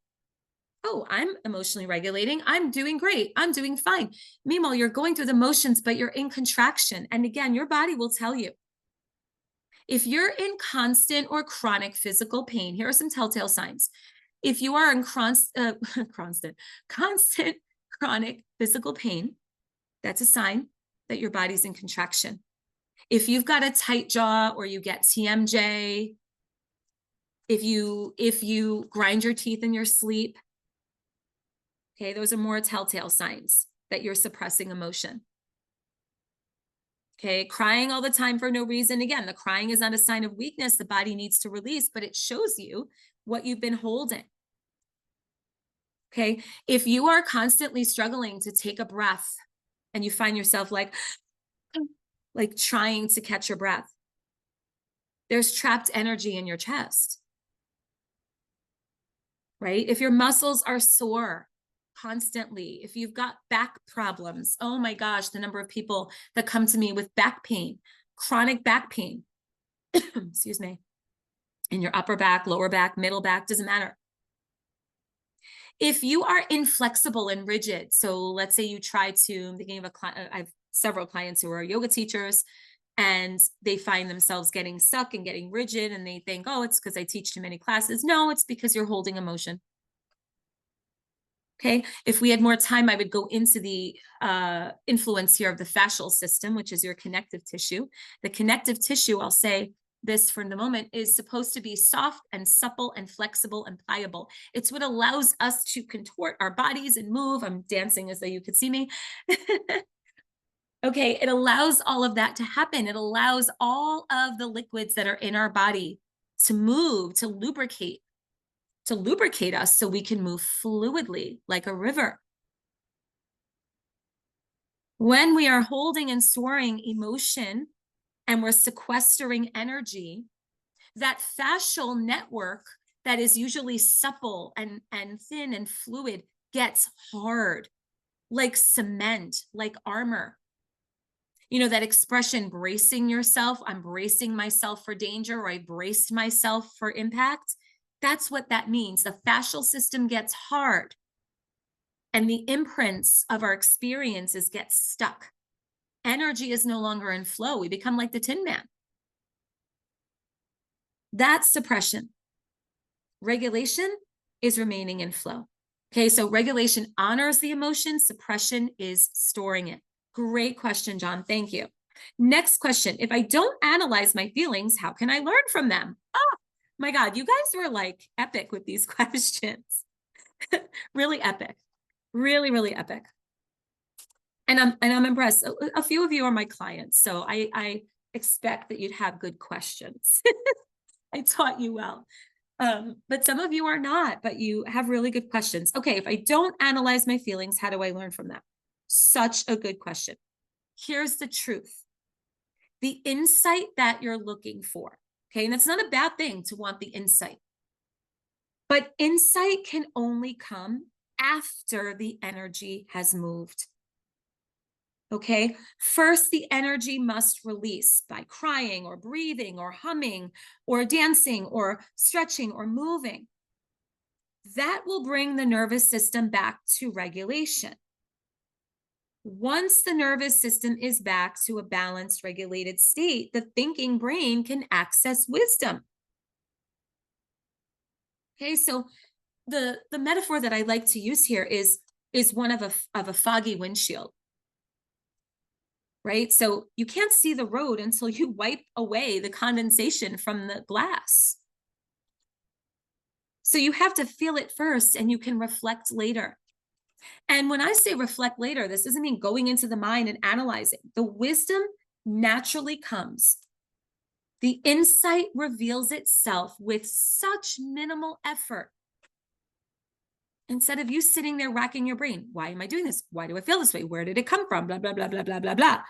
Oh, I'm emotionally regulating. I'm doing great. I'm doing fine. Meanwhile, you're going through the motions, but you're in contraction. And again, your body will tell you. If you're in constant or chronic physical pain, here are some telltale signs. If you are in constant chronic physical pain, that's a sign that your body's in contraction. If you've got a tight jaw or you get TMJ, if you grind your teeth in your sleep, okay, those are more telltale signs that you're suppressing emotion. Okay, crying all the time for no reason. Again, the crying is not a sign of weakness. The body needs to release, but it shows you what you've been holding. Okay, if you are constantly struggling to take a breath and you find yourself like trying to catch your breath, there's trapped energy in your chest. right? If your muscles are sore constantly, if you've got back problems, oh my gosh, the number of people that come to me with back pain, chronic back pain, excuse me, in your upper back, lower back, middle back, doesn't matter. If you are inflexible and rigid, so let's say you try to, I'm thinking of a client, I have several clients who are yoga teachers, and they find themselves getting stuck and getting rigid, and they think, oh, it's because I teach too many classes. No, it's because you're holding emotion. Okay, if we had more time, I would go into the influence here of the fascial system, which is your connective tissue. The connective tissue, I'll say this for the moment, is supposed to be soft and supple and flexible and pliable. It's what allows us to contort our bodies and move. I'm dancing as though you could see me. Okay, it allows all of that to happen. It allows all of the liquids that are in our body to move, to lubricate us so we can move fluidly like a river. When we are holding and storing emotion and we're sequestering energy, that fascial network that is usually supple and thin and fluid gets hard, like cement, like armor. You know, that expression, bracing yourself, I'm bracing myself for danger, or I braced myself for impact. That's what that means. The fascial system gets hard, and the imprints of our experiences get stuck. Energy is no longer in flow. We become like the Tin Man. That's suppression. Regulation is remaining in flow. Okay, so regulation honors the emotion, suppression is storing it. Great question, John. Thank you. Next question. If I don't analyze my feelings, how can I learn from them? Oh my God, you guys were like epic with these questions. Really epic. Really, really epic. And I'm impressed. A few of you are my clients, so I expect that you'd have good questions. I taught you well. But some of you are not, but you have really good questions. Okay, if I don't analyze my feelings, how do I learn from them? Such a good question. Here's the truth. The insight that you're looking for, okay, and it's not a bad thing to want the insight, but insight can only come after the energy has moved. Okay, first the energy must release by crying or breathing or humming or dancing or stretching or moving. That will bring the nervous system back to regulation. Once the nervous system is back to a balanced, regulated state, the thinking brain can access wisdom. Okay, so the metaphor that I like to use here is one of a foggy windshield. Right? So you can't see the road until you wipe away the condensation from the glass. So you have to feel it first, and you can reflect later. And when I say reflect later, this doesn't mean going into the mind and analyzing. The wisdom naturally comes. The insight reveals itself with such minimal effort. Instead of you sitting there racking your brain, why am I doing this? Why do I feel this way? Where did it come from? Blah, blah, blah, blah, blah, blah, blah.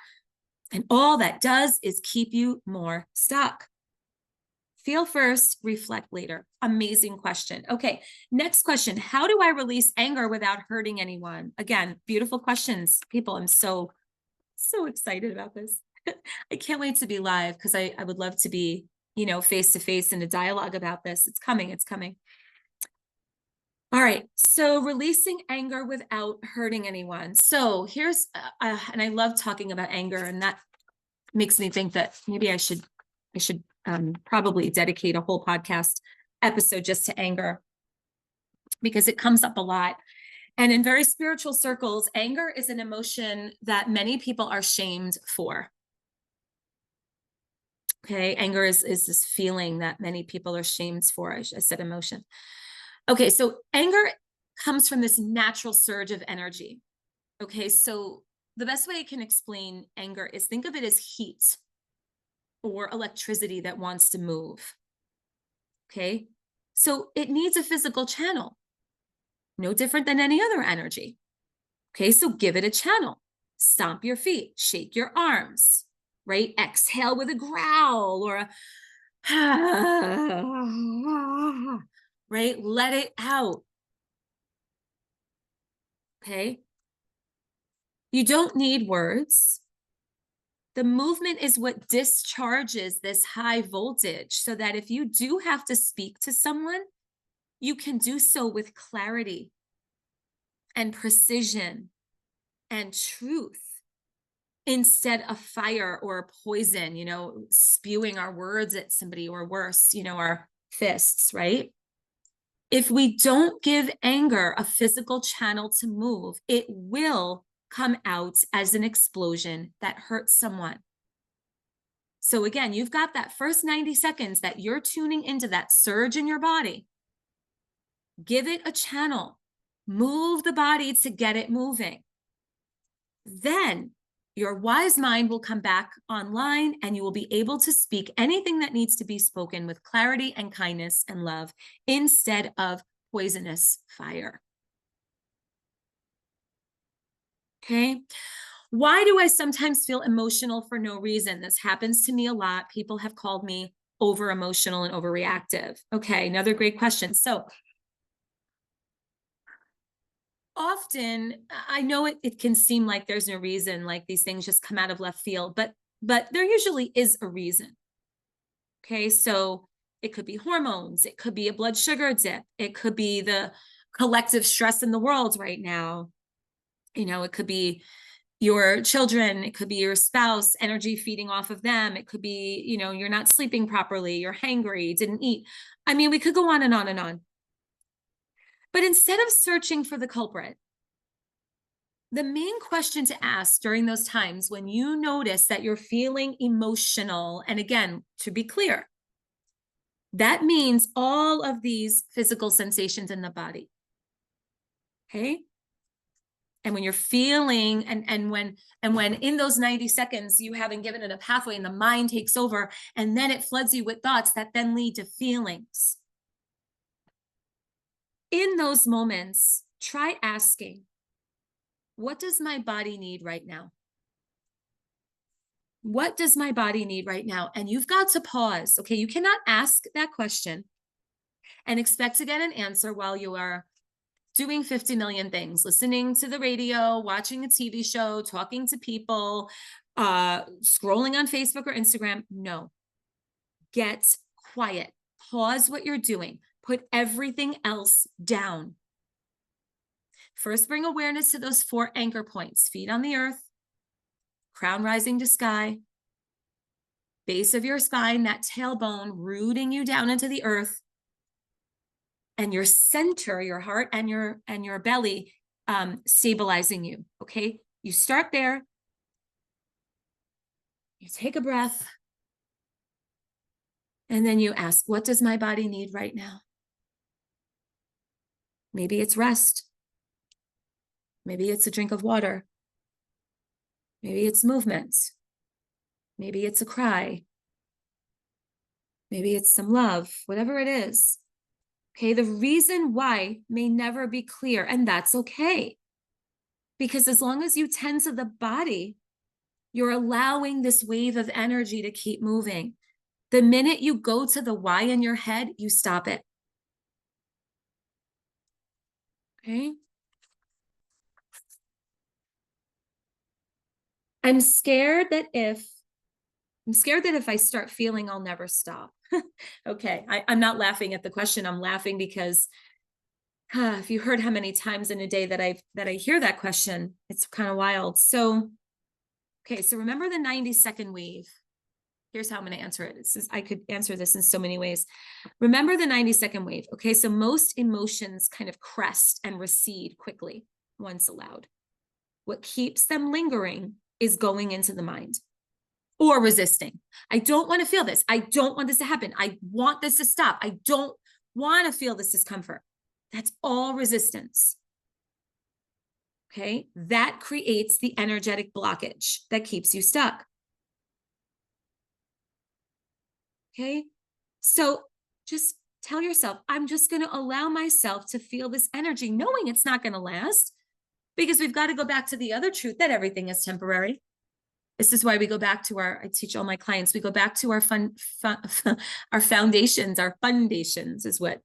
And all that does is keep you more stuck. Feel first, reflect later. Amazing question. Okay, next question. How do I release anger without hurting anyone? Again, beautiful questions. People, I'm so excited about this. I can't wait to be live because I would love to be, face to face in a dialogue about this. It's coming, it's coming. All right, so releasing anger without hurting anyone. So here's, and I love talking about anger, and that makes me think that maybe I should probably dedicate a whole podcast episode just to anger, because it comes up a lot. And in very spiritual circles, anger is an emotion that many people are shamed for. Okay, anger is this feeling that many people are shamed for. I said emotion. Okay, so anger comes from this natural surge of energy. Okay, so the best way I can explain anger is think of it as heat or electricity that wants to move. Okay, so it needs a physical channel, no different than any other energy. Okay, so give it a channel. Stomp your feet, shake your arms, right? Exhale with a growl or a right? Let it out. Okay. You don't need words. The movement is what discharges this high voltage so that if you do have to speak to someone, you can do so with clarity and precision and truth instead of fire or poison, spewing our words at somebody, or worse, our fists, right? If we don't give anger a physical channel to move, it will come out as an explosion that hurts someone. So again, you've got that first 90 seconds that you're tuning into that surge in your body. Give it a channel. Move the body to get it moving. Then your wise mind will come back online and you will be able to speak anything that needs to be spoken with clarity and kindness and love instead of poisonous fire. Okay. Why do I sometimes feel emotional for no reason? This happens to me a lot. People have called me over emotional and overreactive. Okay. Another great question. So often I know it can seem like there's no reason, like these things just come out of left field, but there usually is a reason. Okay. So it could be hormones. It could be a blood sugar dip. It could be the collective stress in the world right now. It could be your children, it could be your spouse, energy feeding off of them. It could be, you're not sleeping properly, you're hangry, didn't eat. I mean, we could go on and on and on. But instead of searching for the culprit, the main question to ask during those times when you notice that you're feeling emotional, and again, to be clear, that means all of these physical sensations in the body. Okay. And when you're feeling, and when in those 90 seconds, you haven't given it a pathway and the mind takes over, and then it floods you with thoughts that then lead to feelings. In those moments, try asking, what does my body need right now? What does my body need right now? And you've got to pause. Okay. You cannot ask that question and expect to get an answer while you are doing 50 million things, listening to the radio, watching a TV show, talking to people, scrolling on Facebook or Instagram. No. Get quiet. Pause what you're doing. Put everything else down. First, bring awareness to those 4 anchor points: feet on the earth, crown rising to sky, base of your spine, that tailbone rooting you down into the earth, and your center, your heart and your belly, stabilizing you. Okay. You start there. You take a breath. And then you ask, what does my body need right now? Maybe it's rest. Maybe it's a drink of water. Maybe it's movement. Maybe it's a cry. Maybe it's some love, whatever it is. Okay. The reason why may never be clear, and that's okay. Because as long as you tend to the body, you're allowing this wave of energy to keep moving. The minute you go to the why in your head, you stop it. Okay. I'm scared that if I start feeling, I'll never stop. Okay. I'm not laughing at the question. I'm laughing because if you heard how many times in a day that I hear that question, it's kind of wild. So, okay. So remember the 90-second wave. Here's how I'm going to answer it. I could answer this in so many ways. Remember the 90-second wave. Okay. So most emotions kind of crest and recede quickly once allowed. What keeps them lingering is going into the mind or resisting. I don't want to feel this. I don't want this to happen. I want this to stop. I don't want to feel this discomfort. That's all resistance. Okay. That creates the energetic blockage that keeps you stuck. Okay. So just tell yourself, I'm just going to allow myself to feel this energy, knowing it's not going to last, because we've got to go back to the other truth that everything is temporary. This is why we go back to I teach all my clients, we go back to our foundations, our fundations is what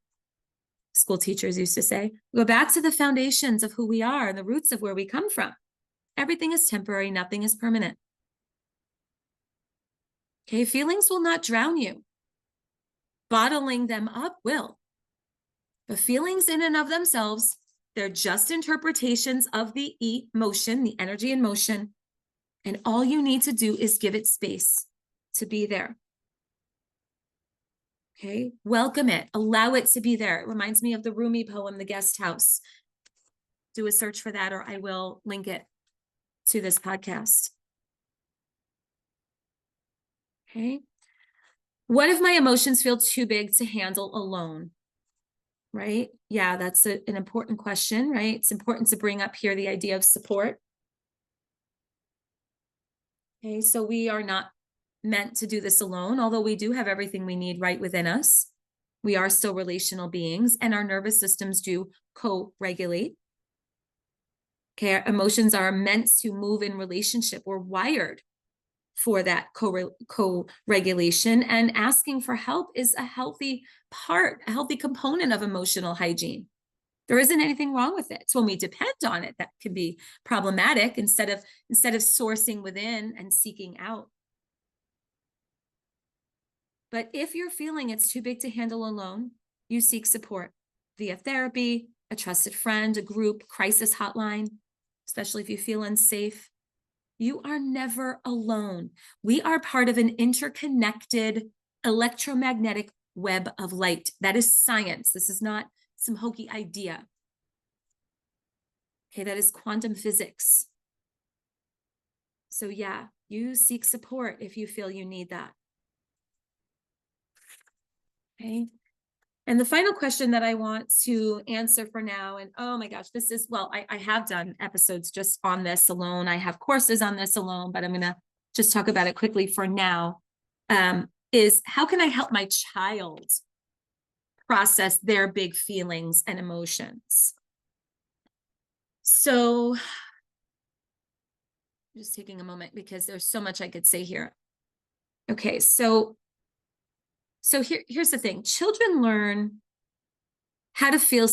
school teachers used to say. Go back to the foundations of who we are and the roots of where we come from. Everything is temporary, nothing is permanent. Okay, feelings will not drown you. Bottling them up will. But feelings in and of themselves, they're just interpretations of the emotion, the energy in motion. And all you need to do is give it space to be there. Okay, welcome it, allow it to be there. It reminds me of the Rumi poem, The Guest House. Do a search for that, or I will link it to this podcast. Okay. What if my emotions feel too big to handle alone? Right? Yeah, that's an important question, right? It's important to bring up here the idea of support. Okay, so we are not meant to do this alone, although we do have everything we need right within us. We are still relational beings, and our nervous systems do co-regulate. Okay, our emotions are meant to move in relationship. We're wired for that co-regulation, and asking for help is a healthy part, a healthy component of emotional hygiene. There isn't anything wrong with it. It's when we depend on it that can be problematic, instead of sourcing within and seeking out. But if you're feeling it's too big to handle alone, you seek support via therapy, a trusted friend, a group, crisis hotline, especially if you feel unsafe. You are never alone. We are part of an interconnected electromagnetic web of light. That is science. This is not some hokey idea. Okay, that is quantum physics. So yeah, you seek support if you feel you need that. Okay. And the final question that I want to answer for now, and oh my gosh, this is, well, I have done episodes just on this alone. I have courses on this alone, but I'm going to just talk about it quickly for now, is how can I help my child process their big feelings and emotions? So just taking a moment because there's so much I could say here. Okay, so here's the thing. Children learn how to feel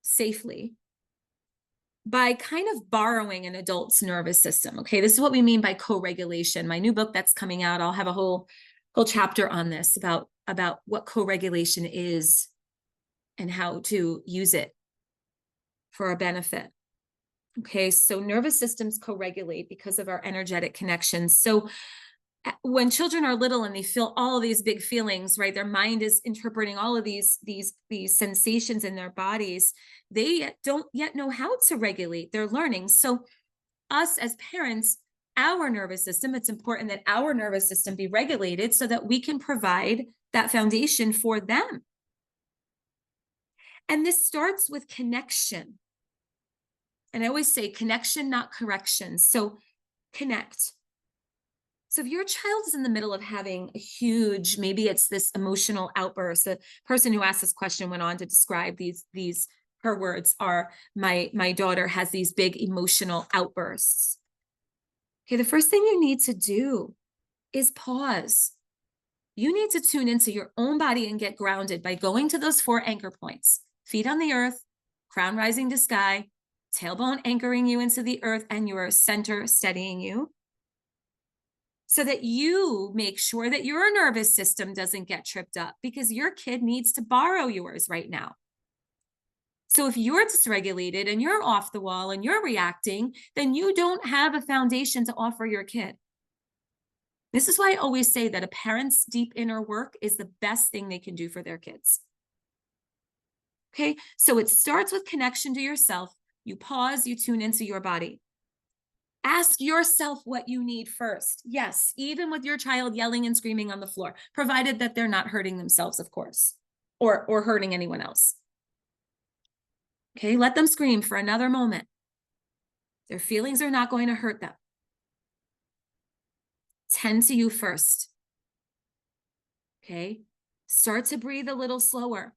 safely by kind of borrowing an adult's nervous system. Okay, this is what we mean by co-regulation. My new book that's coming out, I'll have a whole chapter on this about what co-regulation is and how to use it for our benefit. Okay, so nervous systems co-regulate because of our energetic connections. So when children are little and they feel all of these big feelings, right? Their mind is interpreting all of these sensations in their bodies. They don't yet know how to regulate. They're learning. So us as parents, our nervous system, it's important that our nervous system be regulated so that we can provide that foundation for them. And this starts with connection. And I always say connection, not correction. So connect. So if your child is in the middle of having a huge, maybe it's this emotional outburst, the person who asked this question went on to describe her words are, my daughter has these big emotional outbursts. Okay, the first thing you need to do is pause. You need to tune into your own body and get grounded by going to those 4 anchor points: feet on the earth, crown rising to sky, tailbone anchoring you into the earth, and your center steadying you, so that you make sure that your nervous system doesn't get tripped up, because your kid needs to borrow yours right now. So if you're dysregulated and you're off the wall and you're reacting, then you don't have a foundation to offer your kid. This is why I always say that a parent's deep inner work is the best thing they can do for their kids. Okay, so it starts with connection to yourself. You pause, you tune into your body. Ask yourself what you need first. Yes, even with your child yelling and screaming on the floor, provided that they're not hurting themselves, of course, or hurting anyone else. Okay, let them scream for another moment. Their feelings are not going to hurt them. Tend to you first. Okay, start to breathe a little slower.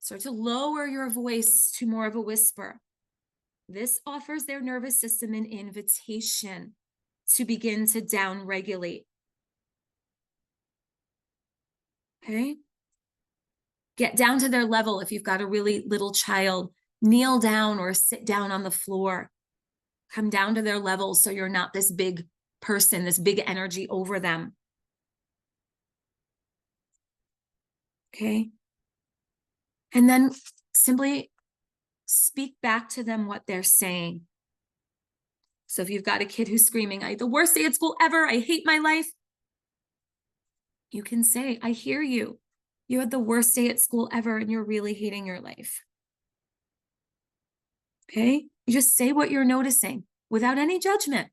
Start to lower your voice to more of a whisper. This offers their nervous system an invitation to begin to downregulate. Okay? Get down to their level. If you've got a really little child, kneel down or sit down on the floor. Come down to their level so you're not this big person, this big energy over them. Okay. And then simply speak back to them what they're saying. So if you've got a kid who's screaming, "I had the worst day at school ever, I hate my life," you can say, "I hear you. You had the worst day at school ever and you're really hating your life." Okay? You just say what you're noticing without any judgment.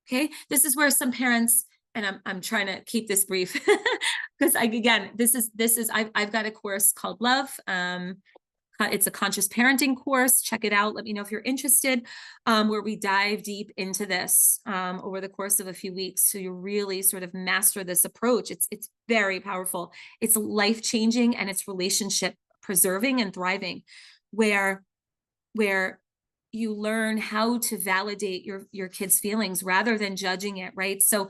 Okay? This is where some parents, and I'm trying to keep this brief because I've got a course called Love. It's a conscious parenting course. Check it out. Let me know if you're interested, where we dive deep into this over the course of a few weeks. So you really sort of master this approach. It's very powerful. It's life-changing and it's relationship preserving and thriving, where you learn how to validate your kids' feelings rather than judging it, right? So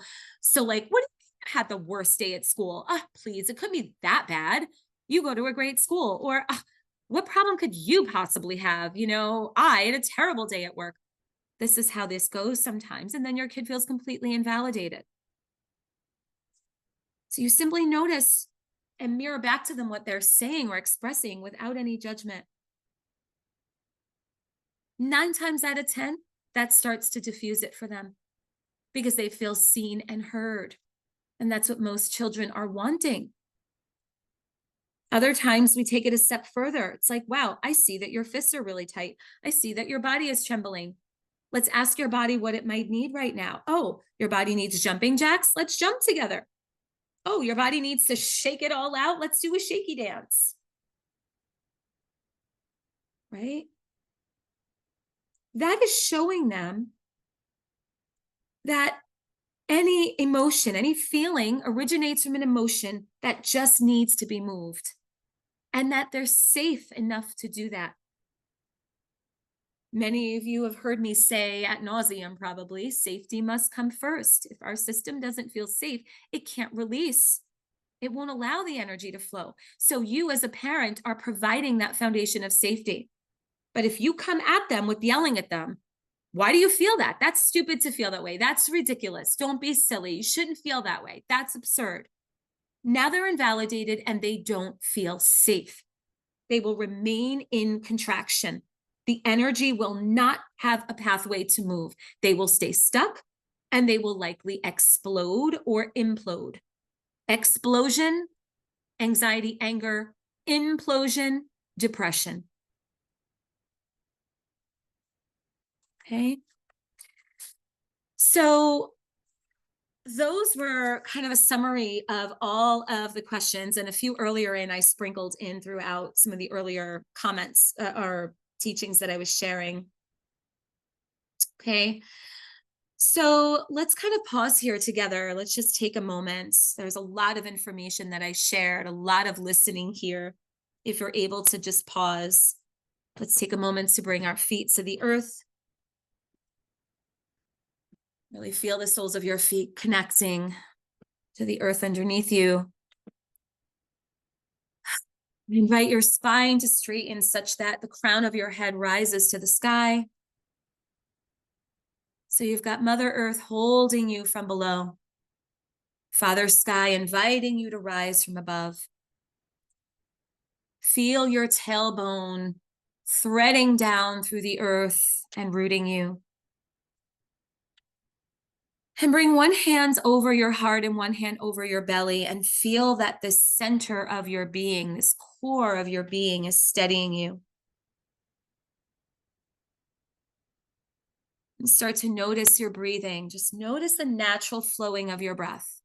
like, what if you had the worst day at school? Please, it couldn't be that bad. You go to a great school. Or what problem could you possibly have? I had a terrible day at work. This is how this goes sometimes. And then your kid feels completely invalidated. So you simply notice and mirror back to them what they're saying or expressing without any judgment. 9 times out of 10, that starts to diffuse it for them because they feel seen and heard. And that's what most children are wanting. Other times we take it a step further. It's like, wow, I see that your fists are really tight. I see that your body is trembling. Let's ask your body what it might need right now. Oh, your body needs jumping jacks. Let's jump together. Oh, your body needs to shake it all out. Let's do a shaky dance. Right? That is showing them that any emotion, any feeling originates from an emotion that just needs to be moved, and that they're safe enough to do that. Many of you have heard me say ad nauseum, probably, safety must come first. If our system doesn't feel safe, it can't release. It won't allow the energy to flow. So you as a parent are providing that foundation of safety. But if you come at them with yelling at them, "Why do you feel that? That's stupid to feel that way. That's ridiculous. Don't be silly. You shouldn't feel that way. That's absurd." Now they're invalidated and they don't feel safe. They will remain in contraction. The energy will not have a pathway to move. They will stay stuck and they will likely explode or implode. Explosion, anxiety, anger; implosion, depression. Okay. So those were kind of a summary of all of the questions, and a few earlier I sprinkled in throughout some of the earlier comments or teachings that I was sharing. Okay. So let's kind of pause here together. Let's just take a moment. There's a lot of information that I shared, a lot of listening here. If you're able to just pause, let's take a moment to bring our feet to the earth. Really feel the soles of your feet connecting to the earth underneath you. Invite your spine to straighten such that the crown of your head rises to the sky. So you've got Mother Earth holding you from below. Father Sky inviting you to rise from above. Feel your tailbone threading down through the earth and rooting you. And bring one hand over your heart and one hand over your belly, and feel that the center of your being, this core of your being, is steadying you. And start to notice your breathing. Just notice the natural flowing of your breath.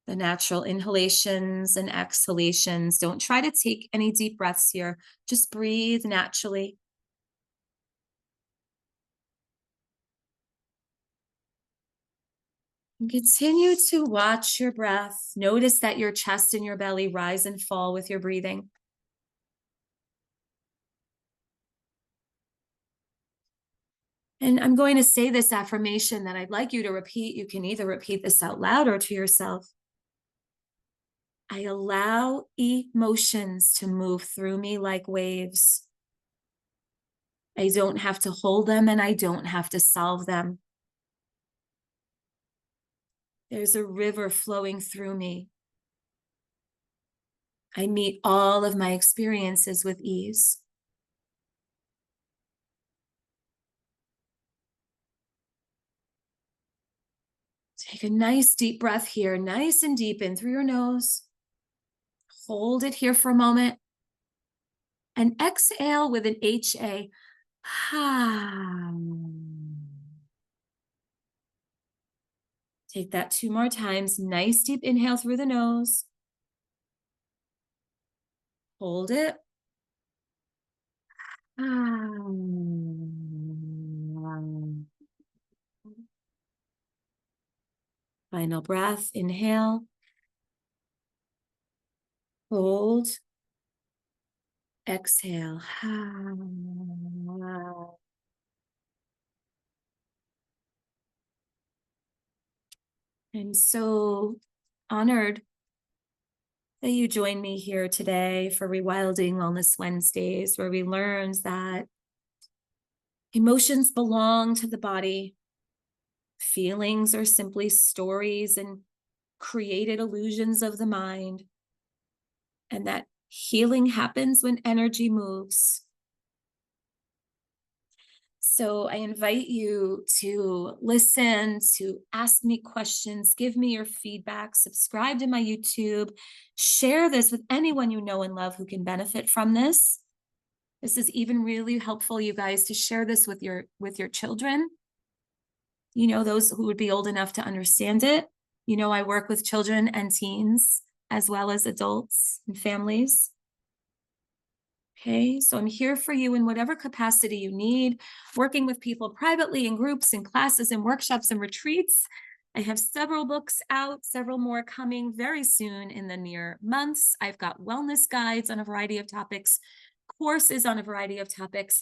The natural inhalations and exhalations. Don't try to take any deep breaths here. Just breathe naturally. And continue to watch your breath. Notice that your chest and your belly rise and fall with your breathing. And I'm going to say this affirmation that I'd like you to repeat. You can either repeat this out loud or to yourself. I allow emotions to move through me like waves. I don't have to hold them and I don't have to solve them. There's a river flowing through me. I meet all of my experiences with ease. Take a nice deep breath here, nice and deep in through your nose. Hold it here for a moment. And exhale with an HA. Take that 2 more times. Nice deep inhale through the nose. Hold it. Final breath. Inhale. Hold. Exhale. I'm so honored that you joined me here today for Rewilding Wellness Wednesdays, where we learned that emotions belong to the body. Feelings are simply stories and created illusions of the mind, and that healing happens when energy moves. So I invite you to listen, to ask me questions, give me your feedback, subscribe to my YouTube, share this with anyone you know and love who can benefit from this. This is even really helpful, you guys, to share this with your children. You know, those who would be old enough to understand it. You know, I work with children and teens as well as adults and families. Okay, so I'm here for you in whatever capacity you need, working with people privately in groups and classes and workshops and retreats. I have several books out, several more coming very soon in the near months. I've got wellness guides on a variety of topics, courses on a variety of topics.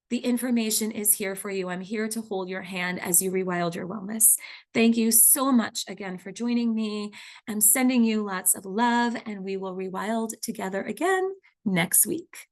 The information is here for you. I'm here to hold your hand as you rewild your wellness. Thank you so much again for joining me. I'm sending you lots of love, and we will rewild together again next week.